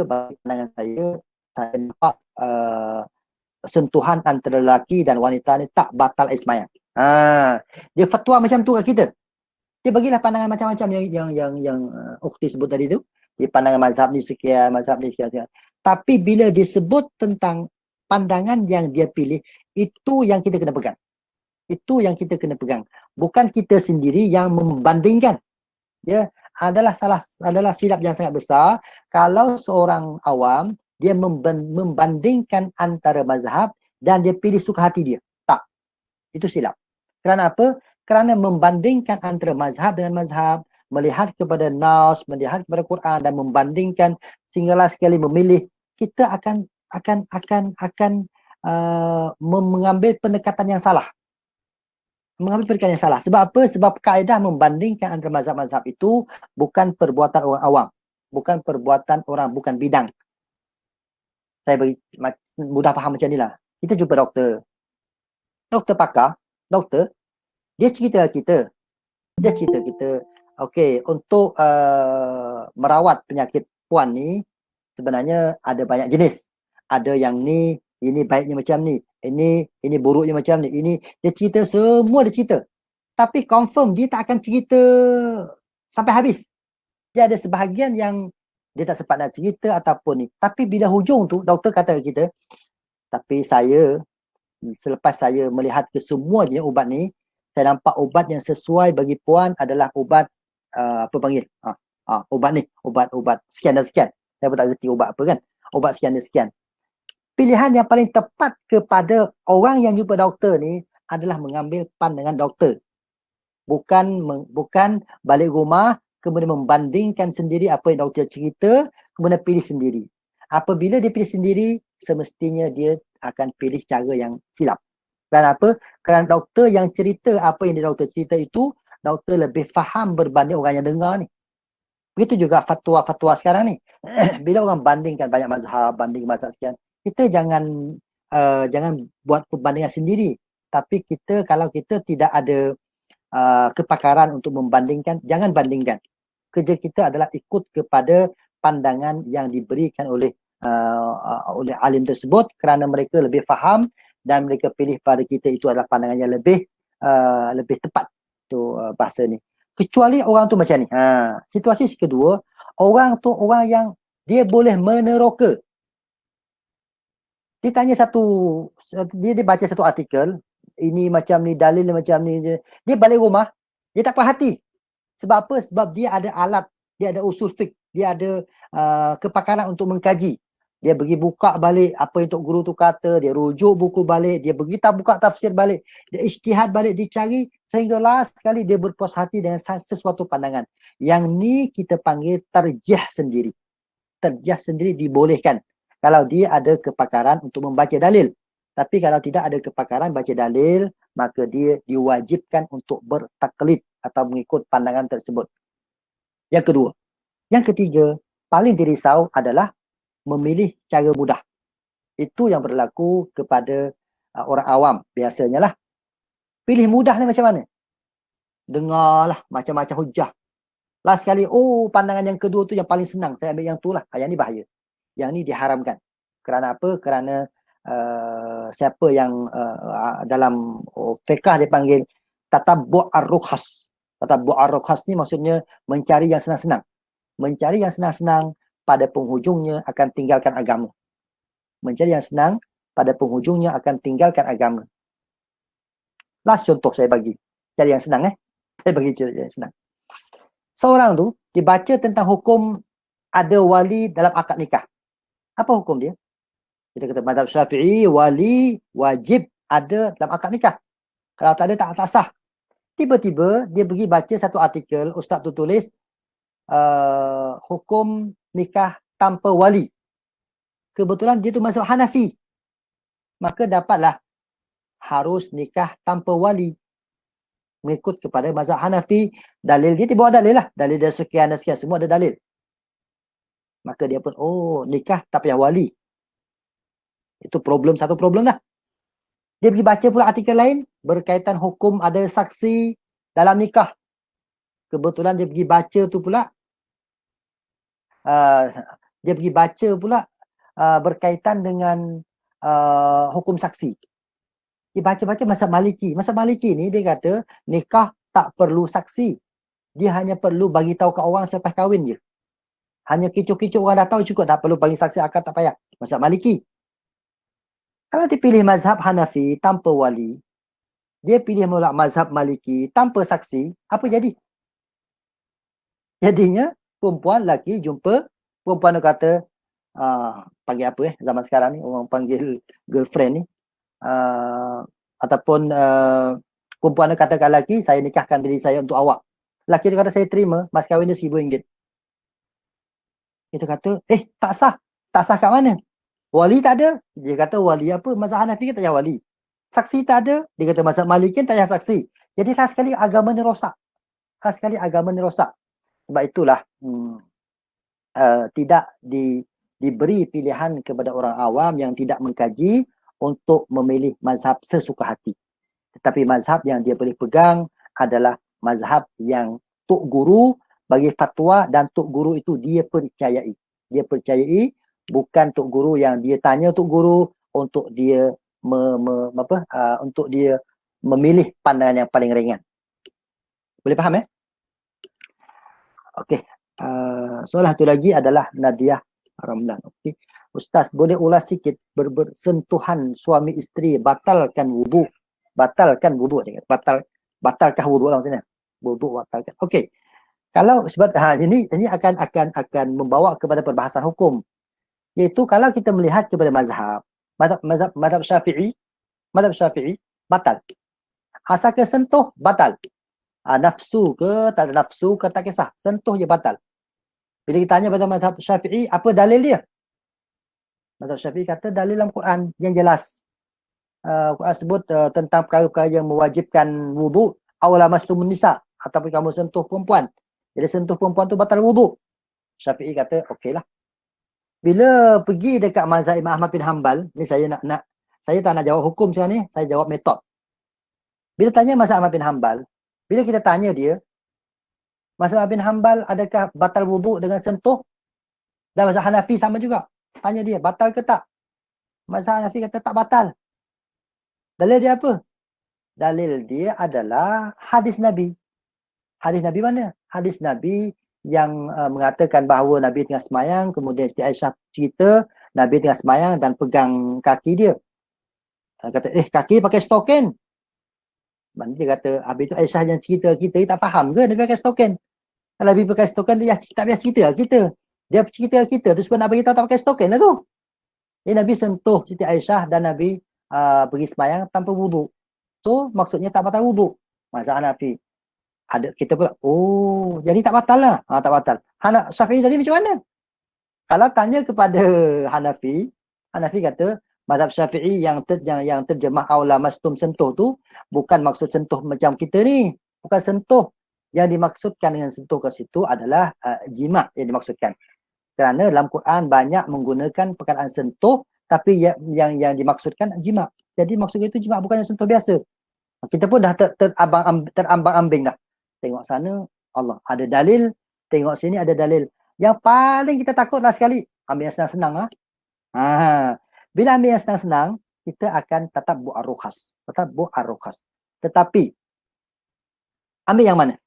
bagi pandangan saya nampak sentuhan antara lelaki dan wanita ni tak batal sembahyang. Dia fatwa macam tu kat kita. Dia bagilah pandangan macam-macam yang ukhti sebut tadi tu. Dia pandangan mazhab ni sekian, mazhab ni sekian. Tapi bila disebut tentang pandangan yang dia pilih, itu yang kita kena pegang. Itu yang kita kena pegang. Bukan kita sendiri yang membandingkan. Ya, adalah silap yang sangat besar kalau seorang awam dia membandingkan antara mazhab dan dia pilih suka hati dia. Tak. Itu silap. Kerana apa? Kerana membandingkan antara mazhab dengan mazhab, melihat kepada nas, melihat kepada Quran dan membandingkan sehinggalah sekali memilih, kita akan mengambil pendekatan yang salah. Sebab apa? Sebab kaedah membandingkan antara mazhab-mazhab itu bukan perbuatan orang awam. Bukan perbuatan orang, bukan bidang. Saya bagi mudah faham macam ni lah. Kita jumpa doktor. Doktor pakar, dia cerita kita. Okey, untuk merawat penyakit puan ni, sebenarnya ada banyak jenis. Ada yang ni, ini baiknya macam ni. Ini buruknya macam ni. Ini dia cerita, semua dia cerita. Tapi confirm dia tak akan cerita sampai habis. Dia ada sebahagian yang dia tak sempat nak cerita ataupun ni. Tapi bila hujung tu, doktor kata ke kita, tapi selepas saya melihat ke semua jenis ubat ni, saya nampak ubat yang sesuai bagi puan adalah ubat ubat ni, ubat sekian dan sekian. Saya pun tak reti ubat apa kan. Ubat sekian dan sekian. Pilihan yang paling tepat kepada orang yang jumpa doktor ni adalah mengambil pandangan doktor. Bukan balik rumah kemudian membandingkan sendiri apa yang doktor cerita, kemudian pilih sendiri. Apabila dia pilih sendiri, semestinya dia akan pilih cara yang silap. Kenapa? Kerana doktor yang cerita apa yang doktor cerita itu, doktor lebih faham berbanding orang yang dengar ni. Begitu juga fatwa-fatwa sekarang ni. Bila orang bandingkan banyak mazhab, banding mazhab sekian, kita jangan buat perbandingan sendiri. Tapi kalau kita tidak ada kepakaran untuk membandingkan, jangan bandingkan. Kerja kita adalah ikut kepada pandangan yang diberikan oleh alim tersebut, kerana mereka lebih faham dan mereka pilih pada kita itu adalah pandangan yang lebih tepat. Tu bahasa ni. Kecuali orang tu macam ni. Situasi kedua, orang tu orang yang dia boleh meneroka. Dia tanya dia baca satu artikel, ini macam ni, dalil macam ni. Dia balik rumah, dia tak perhati. Sebab apa? Sebab dia ada alat, dia ada usul fiqh, dia ada kepakaran untuk mengkaji. Dia pergi buka balik apa yang Tok Guru tu kata, dia rujuk buku balik, dia pergi buka tafsir balik, dia ijtihad balik, dicari sehingga last sekali dia berpuas hati dengan sesuatu pandangan. Yang ni kita panggil terjih sendiri. Terjih sendiri dibolehkan kalau dia ada kepakaran untuk membaca dalil. Tapi kalau tidak ada kepakaran baca dalil, maka dia diwajibkan untuk bertaklid atau mengikut pandangan tersebut. Yang kedua. Yang ketiga, paling dirisau adalah memilih cara mudah. Itu yang berlaku kepada orang awam biasanya lah. Pilih mudah ni macam mana? Dengarlah macam-macam hujah. Last sekali, pandangan yang kedua tu yang paling senang, saya ambil yang tu lah. Yang ni bahaya. Yang ni diharamkan. Kerana apa? Kerana siapa yang dalam fiqh dia panggil tatabbu' ar-rukhas. Tatabbu' ar-rukhas ni maksudnya mencari yang senang-senang. Mencari yang senang-senang pada penghujungnya akan tinggalkan agama. Mencari yang senang pada penghujungnya akan tinggalkan agama. Last contoh saya bagi. Cari yang senang Saya bagi cari yang senang. Seorang tu dibaca tentang hukum ada wali dalam akad nikah. Apa hukum dia? Kita kata mazhab Syafi'i, wali wajib ada dalam akad nikah. Kalau tak ada tak sah. Tiba-tiba dia pergi baca satu artikel, ustaz tu tulis hukum nikah tanpa wali. Kebetulan dia tu mazhab Hanafi. Maka dapatlah harus nikah tanpa wali. Mengikut kepada mazhab Hanafi, dalil dia bawa dalil lah. Dalil dia sekian dan sekian, semua ada dalil. Maka dia pun, oh nikah tak payah wali. Itu satu problem lah. Dia pergi baca pula artikel lain berkaitan hukum ada saksi dalam nikah. Kebetulan dia pergi baca tu pula, berkaitan dengan hukum saksi. Dia baca-baca mazhab Maliki. Mazhab Maliki ni dia kata nikah tak perlu saksi. Dia hanya perlu bagi tahu ke orang selepas kahwin je. Hanya kicau-kicau orang dah tahu cukup, tak perlu bagi saksi akad, tak payah. Mazhab Maliki. Kalau dipilih mazhab Hanafi tanpa wali, dia pilih pula mazhab Maliki tanpa saksi, apa jadi? Jadinya perempuan lelaki jumpa, perempuan dia kata, panggil apa zaman sekarang ni, orang panggil girlfriend ni, ataupun perempuan dia katakan lelaki, saya nikahkan diri saya untuk awak. Lelaki dia kata, saya terima, mas kahwin dia RM1,000. Kita kata, tak sah. Tak sah kat mana? Wali tak ada. Dia kata wali apa? Mazhab Hanafi tak payah wali. Saksi tak ada. Dia kata mazhab Maliki tak payah saksi. Jadi khas sekali agama ni rosak. Khas sekali agama ni rosak. Sebab itulah tidak diberi pilihan kepada orang awam yang tidak mengkaji untuk memilih mazhab sesuka hati. Tetapi mazhab yang dia boleh pegang adalah mazhab yang tok guru bagi fatwa, dan tok guru itu dia percayai. Dia percayai, bukan tok guru yang dia tanya tok guru untuk dia untuk dia memilih pandangan yang paling ringan. Boleh faham Okey. Soalan satu lagi adalah Nadia Ramlan. Okey. Ustaz, boleh ulas sikit bersentuhan suami isteri batalkan wudu? Batalkan wudu dia kata. Batalkah wudu lah maksudnya? Wudu batalkan. Okey. Kalau sebab ini akan membawa kepada perbahasan hukum. Iaitu kalau kita melihat kepada mazhab Syafi'i, batal. Asal ke sentuh, batal. Nafsu ke, tak ada nafsu ke, tak kisah. Sentuh je batal. Bila kita tanya pada mazhab Syafi'i, apa dalil dia? Mazhab Syafi'i kata dalil dalam Quran yang jelas. Quran sebut tentang perkara-perkara yang mewajibkan wudu, awala mastumun nisa, ataupun kamu sentuh perempuan. Jadi sentuh perempuan tu batal wudu. Syafi'i kata, okeylah. Bila pergi dekat mazhab Imam Ahmad bin Hanbal, ni saya tak nak jawab hukum sekarang ni, saya jawab metod. Bila tanya mazhab Ahmad bin Hanbal, bila kita tanya dia, mazhab Ahmad bin Hanbal adakah batal wudu dengan sentuh? Dan mazhab Hanafi sama juga. Tanya dia, batal ke tak? Mazhab Hanafi kata tak batal. Dalil dia apa? Dalil dia adalah hadis Nabi. Hadis Nabi mana? Hadis Nabi yang mengatakan bahawa Nabi tengah semayang, kemudian Siti Aisyah cerita Nabi tengah semayang dan pegang kaki dia. Kata, kaki pakai stokin. Mana dia kata, habis tu Aisyah yang cerita kita tak faham ke Nabi pakai stokin? Kalau Nabi pakai stokin, dia tak payah cerita kita. Dia cerita kita tu sebab nak beritahu tak pakai stokin lah tu. Nabi sentuh Siti Aisyah dan Nabi pergi semayang tanpa wudu. So, maksudnya tak batal wudu. Mazhab Hanafi. Ada kita pula, jadi tak batal lah. Tak batal. Syafi'i tadi macam mana? Kalau tanya kepada Hanafi kata mazhab Syafi'i yang terjemah aula mastum sentuh tu bukan maksud sentuh macam kita ni. Bukan sentuh. Yang dimaksudkan dengan sentuh ke situ adalah jima' yang dimaksudkan. Kerana dalam Quran banyak menggunakan perkataan sentuh, tapi yang dimaksudkan jima'. Jadi maksudnya itu jima' bukan sentuh biasa. Kita pun dah terambang-ambing dah. Tengok sana, Allah ada dalil. Tengok sini ada dalil. Yang paling kita takutlah sekali, ambil yang senang-senang. Bila ambil yang senang-senang, kita akan tetap buat rukhas. Tetapi, ambil yang mana?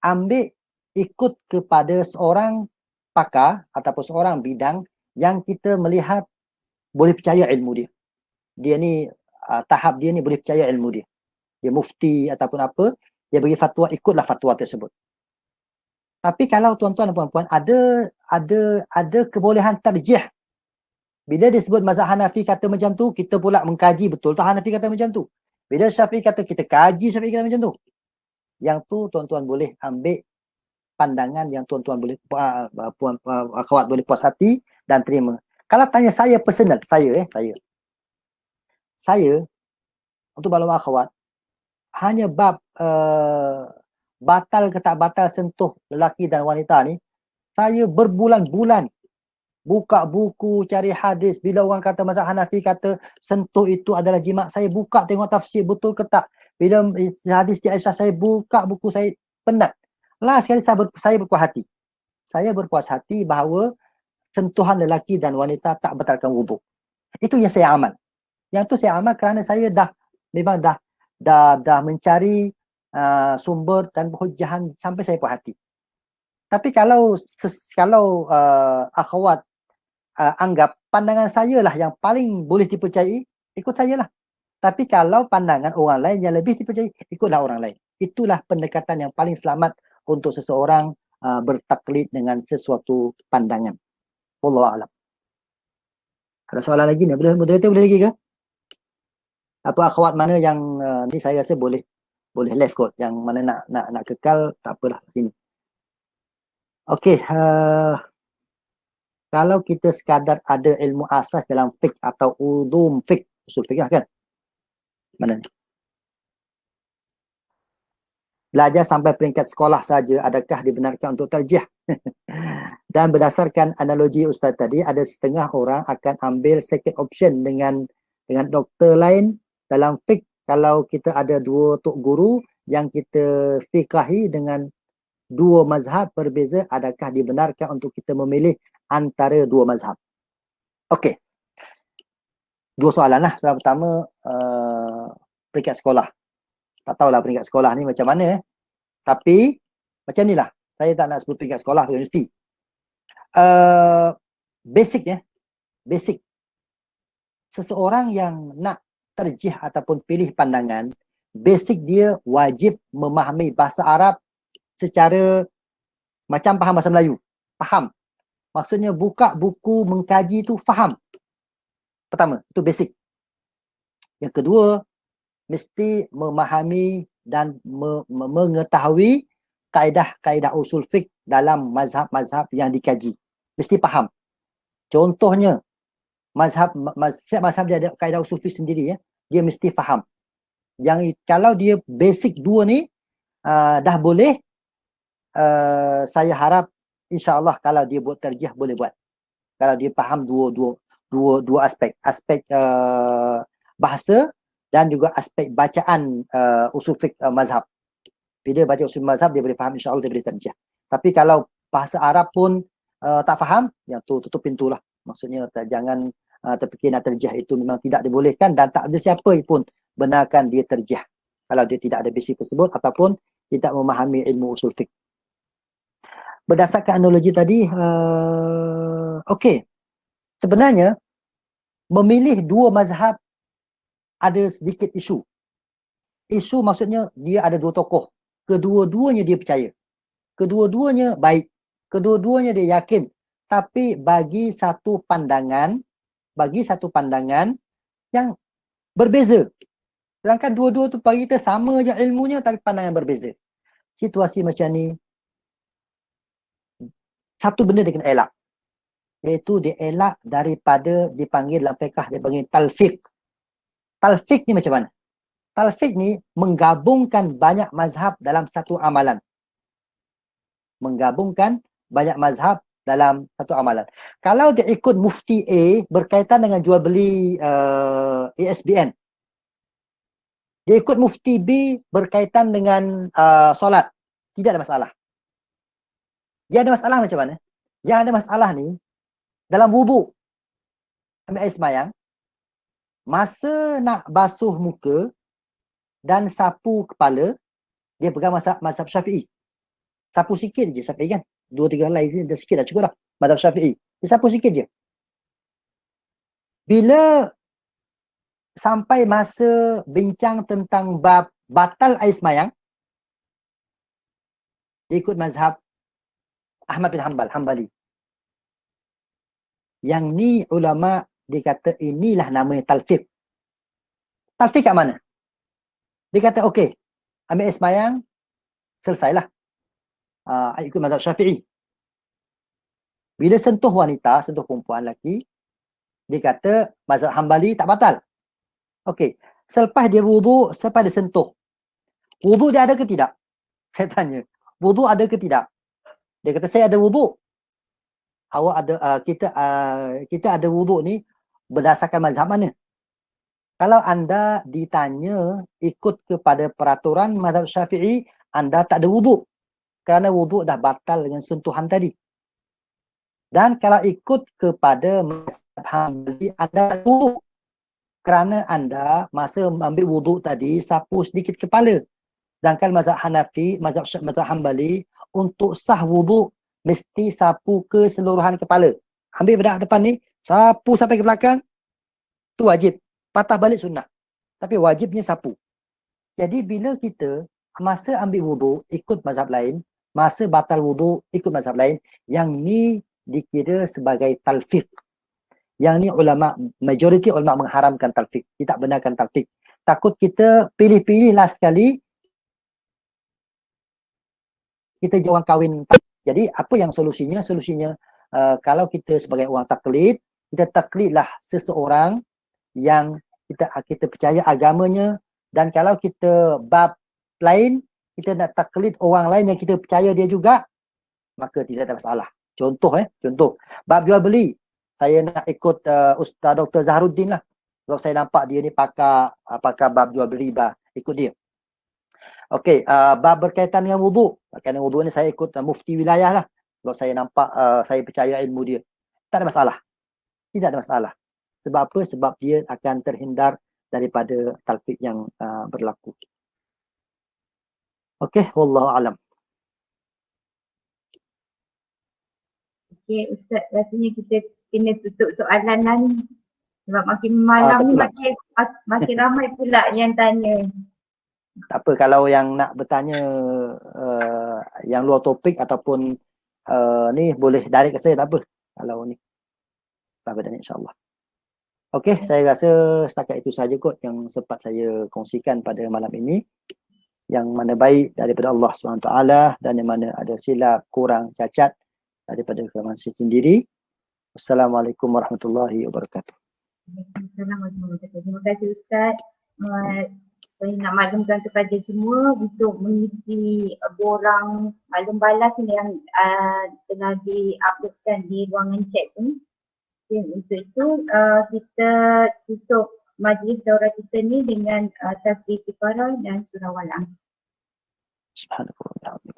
Ambil ikut kepada seorang pakar ataupun seorang bidang yang kita melihat boleh percaya ilmu dia. Dia ni, tahap dia ni boleh percaya ilmu dia. Dia mufti ataupun apa, dia bagi fatwa, ikutlah fatwa tersebut. Tapi kalau tuan-tuan dan puan-puan ada kebolehan tarjih. Bila disebut mazhab Hanafi kata macam tu, kita pula mengkaji betul tak Hanafi kata macam tu. Bila Syafi'i kata, kita kaji Syafi'i kata macam tu. Yang tu tuan-tuan boleh ambil pandangan yang tuan-tuan boleh, akhwat boleh puas hati dan terima. Kalau tanya saya personal, saya untuk balawat akhwat, hanya bab batal ke tak batal sentuh lelaki dan wanita ni, saya berbulan-bulan buka buku, cari hadis. Bila orang kata mazhab Hanafi kata sentuh itu adalah jima', saya buka tengok tafsir betul ke tak. Bila hadis di Aisyah, saya buka buku, saya penat. Last sekali saya berpuas hati. Saya berpuas hati bahawa sentuhan lelaki dan wanita tak batalkan wuduk. Itu yang saya amal. Yang tu saya amal kerana saya memang dah mencari sumber dan hujjahan sampai saya puas hati. Tapi kalau akhwat anggap pandangan saya lah yang paling boleh dipercayai, ikut saya lah. Tapi kalau pandangan orang lain yang lebih dipercayai, ikutlah orang lain. Itulah pendekatan yang paling selamat untuk seseorang bertaklid dengan sesuatu pandangan. Wallahu a'lam. Ada soalan lagi ni? Moderator boleh lagi ke? Apa akhwat mana yang ni saya rasa boleh left kot. Yang mana nak kekal, tak apalah sini. Okey, kalau kita sekadar ada ilmu asas dalam fiqh atau ulum fiqh, usul fiqh kan? Mana ni? Belajar sampai peringkat sekolah saja, adakah dibenarkan untuk tarjih? Dan berdasarkan analogi Ustaz tadi, ada setengah orang akan ambil second option dengan doktor lain dalam fiqh. Kalau kita ada dua tok guru yang kita fiqahi dengan dua mazhab berbeza, adakah dibenarkan untuk kita memilih antara dua mazhab? Okey. Dua soalan lah. Soalan pertama, peringkat sekolah. Tak tahulah peringkat sekolah ni macam mana. Tapi, macam ni lah. Saya tak nak sebut peringkat sekolah, peringkat universiti. Basic. Seseorang yang nak terjih ataupun pilih pandangan, basic dia wajib memahami bahasa Arab secara macam faham bahasa Melayu. Faham. Maksudnya buka buku mengkaji tu faham. Pertama, itu basic. Yang kedua, mesti memahami dan mengetahui kaedah-kaedah usul fiqh dalam mazhab-mazhab yang dikaji. Mesti faham. Contohnya, mazhab dia ada kaedah usul fiqh sendiri ya. Dia mesti faham. Yang kalau dia basic dua ni dah boleh, saya harap insya-Allah kalau dia buat tarjih boleh buat. Kalau dia faham dua aspek bahasa dan juga aspek bacaan usul fiqh mazhab. Bila baca usul mazhab dia boleh faham, insya-Allah dia boleh tarjih. Tapi kalau bahasa Arab pun tak faham, yang tu tutup pintu lah. Maksudnya jangan terfikir nak terjih itu memang tidak dibolehkan dan tak ada siapa pun benarkan dia terjih kalau dia tidak ada basic tersebut ataupun tidak memahami ilmu usul fiqh. Berdasarkan analogi tadi, okey. Sebenarnya memilih dua mazhab ada sedikit isu. Isu maksudnya dia ada dua tokoh. Kedua-duanya dia percaya. Kedua-duanya baik. Kedua-duanya dia yakin. Tapi bagi satu pandangan yang berbeza. Sedangkan dua-dua tu bagi kita sama je ilmunya tapi pandangan berbeza. Situasi macam ni, satu benda dia kena elak. Iaitu dia elak daripada dipanggil dalam fiqh, dia panggil talfiq. Talfiq ni macam mana? Talfiq ni menggabungkan banyak mazhab dalam satu amalan. Menggabungkan banyak mazhab dalam satu amalan. Kalau dia ikut mufti A berkaitan dengan jual beli ASBN. Dia ikut mufti B berkaitan dengan solat. Tidak ada masalah. Dia ada masalah macam mana? Yang ada masalah ni dalam wuduk. Ambil air semayang. Masa nak basuh muka dan sapu kepala, dia pegang mazhab Syafi'i. Sapu sikit je Syafi'i kan. 2-3 helai dah sikit dah cukup dah. Mazhab Syafi'i. Dia sapu sikit je. Bila sampai masa bincang tentang bab batal air semayang, dia ikut mazhab Ahmad bin Hanbali. Yang ni ulama dia kata inilah namanya talfiq. Talfiq kat mana? Dia kata okey, ambil air semayang, selesailah. ikut mazhab Syafi'i. Bila sentuh wanita, sentuh perempuan lelaki, dia kata mazhab Hambali tak batal. Okey, selepas dia wuduk, selepas dia sentuh, wuduk dia ada ke tidak? Saya tanya, wuduk ada ke tidak? Dia kata saya ada wuduk. Awak ada kita ada wuduk ni berdasarkan mazhab mana? Kalau anda ditanya ikut kepada peraturan mazhab Syafi'i, anda tak ada wuduk. Kerana wuduk dah batal dengan sentuhan tadi. Dan kalau ikut kepada mazhab Hambali, anda tak ada wuduk. Kerana anda masa ambil wuduk tadi sapu sedikit kepala. Sedangkan mazhab Hanafi, mazhab Hambali, untuk sah wuduk mesti sapu keseluruhan kepala. Ambil bedak depan ni, sapu sampai ke belakang, tu wajib. Patah balik sunnah. Tapi wajibnya sapu. Jadi bila kita masa ambil wuduk ikut mazhab lain, masa batal wuduk ikut mazhab lain, yang ni dikira sebagai talfiq. Yang ni ulama, majoriti ulama mengharamkan talfiq. Dia tak benarkan talfiq. Takut kita pilih-pilih last sekali, kita jadi orang kahwin. Jadi apa yang solusinya? Solusinya kalau kita sebagai orang taklid, kita taklidlah seseorang yang kita percaya agamanya, dan kalau kita bab lain, kita nak taklid orang lain yang kita percaya dia juga, maka tidak ada masalah. Contoh bab jual beli, saya nak ikut Ustaz Dr. Zahruddin lah, sebab saya nampak dia ni pakar bab jual beli, ikut dia. Okey, bab berkaitan dengan wuduk. Berkaitan dengan wuduk ni saya ikut mufti wilayah lah, sebab saya nampak saya percaya ilmu dia. Tak ada masalah. Tidak ada masalah. Sebab apa? Sebab dia akan terhindar daripada talfiq yang berlaku. Okey, wallahu alam. Okey, Ustaz, rasanya kita kena tutup soalan lah ni. Sebab makin malam ni makin ramai pula yang tanya. Tak apa, kalau yang nak bertanya yang luar topik ataupun ni boleh direct ke saya, tak apa. Kalau ni, tak apa, insyaAllah. Okey, saya rasa setakat itu saja kot yang sempat saya kongsikan pada malam ini. Yang mana baik daripada Allah SWT dan yang mana ada silap, kurang, cacat daripada kelemahan saya sendiri. Assalamualaikum warahmatullahi wabarakatuh. Assalamualaikum warahmatullahi wabarakatuh. Terima kasih Ustaz. Saya nak maklumkan kepada semua untuk mengisi borang maklum balas yang telah di-uploadkan di ruangan chat tu. Dan untuk itu kita tutup majlis daurah kita ni dengan tasbih kifarah dan surah Wal-Asr. Subhanallah.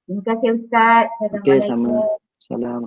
Terima kasih Ustaz. Okey, Assalamualaikum. sama. Salam.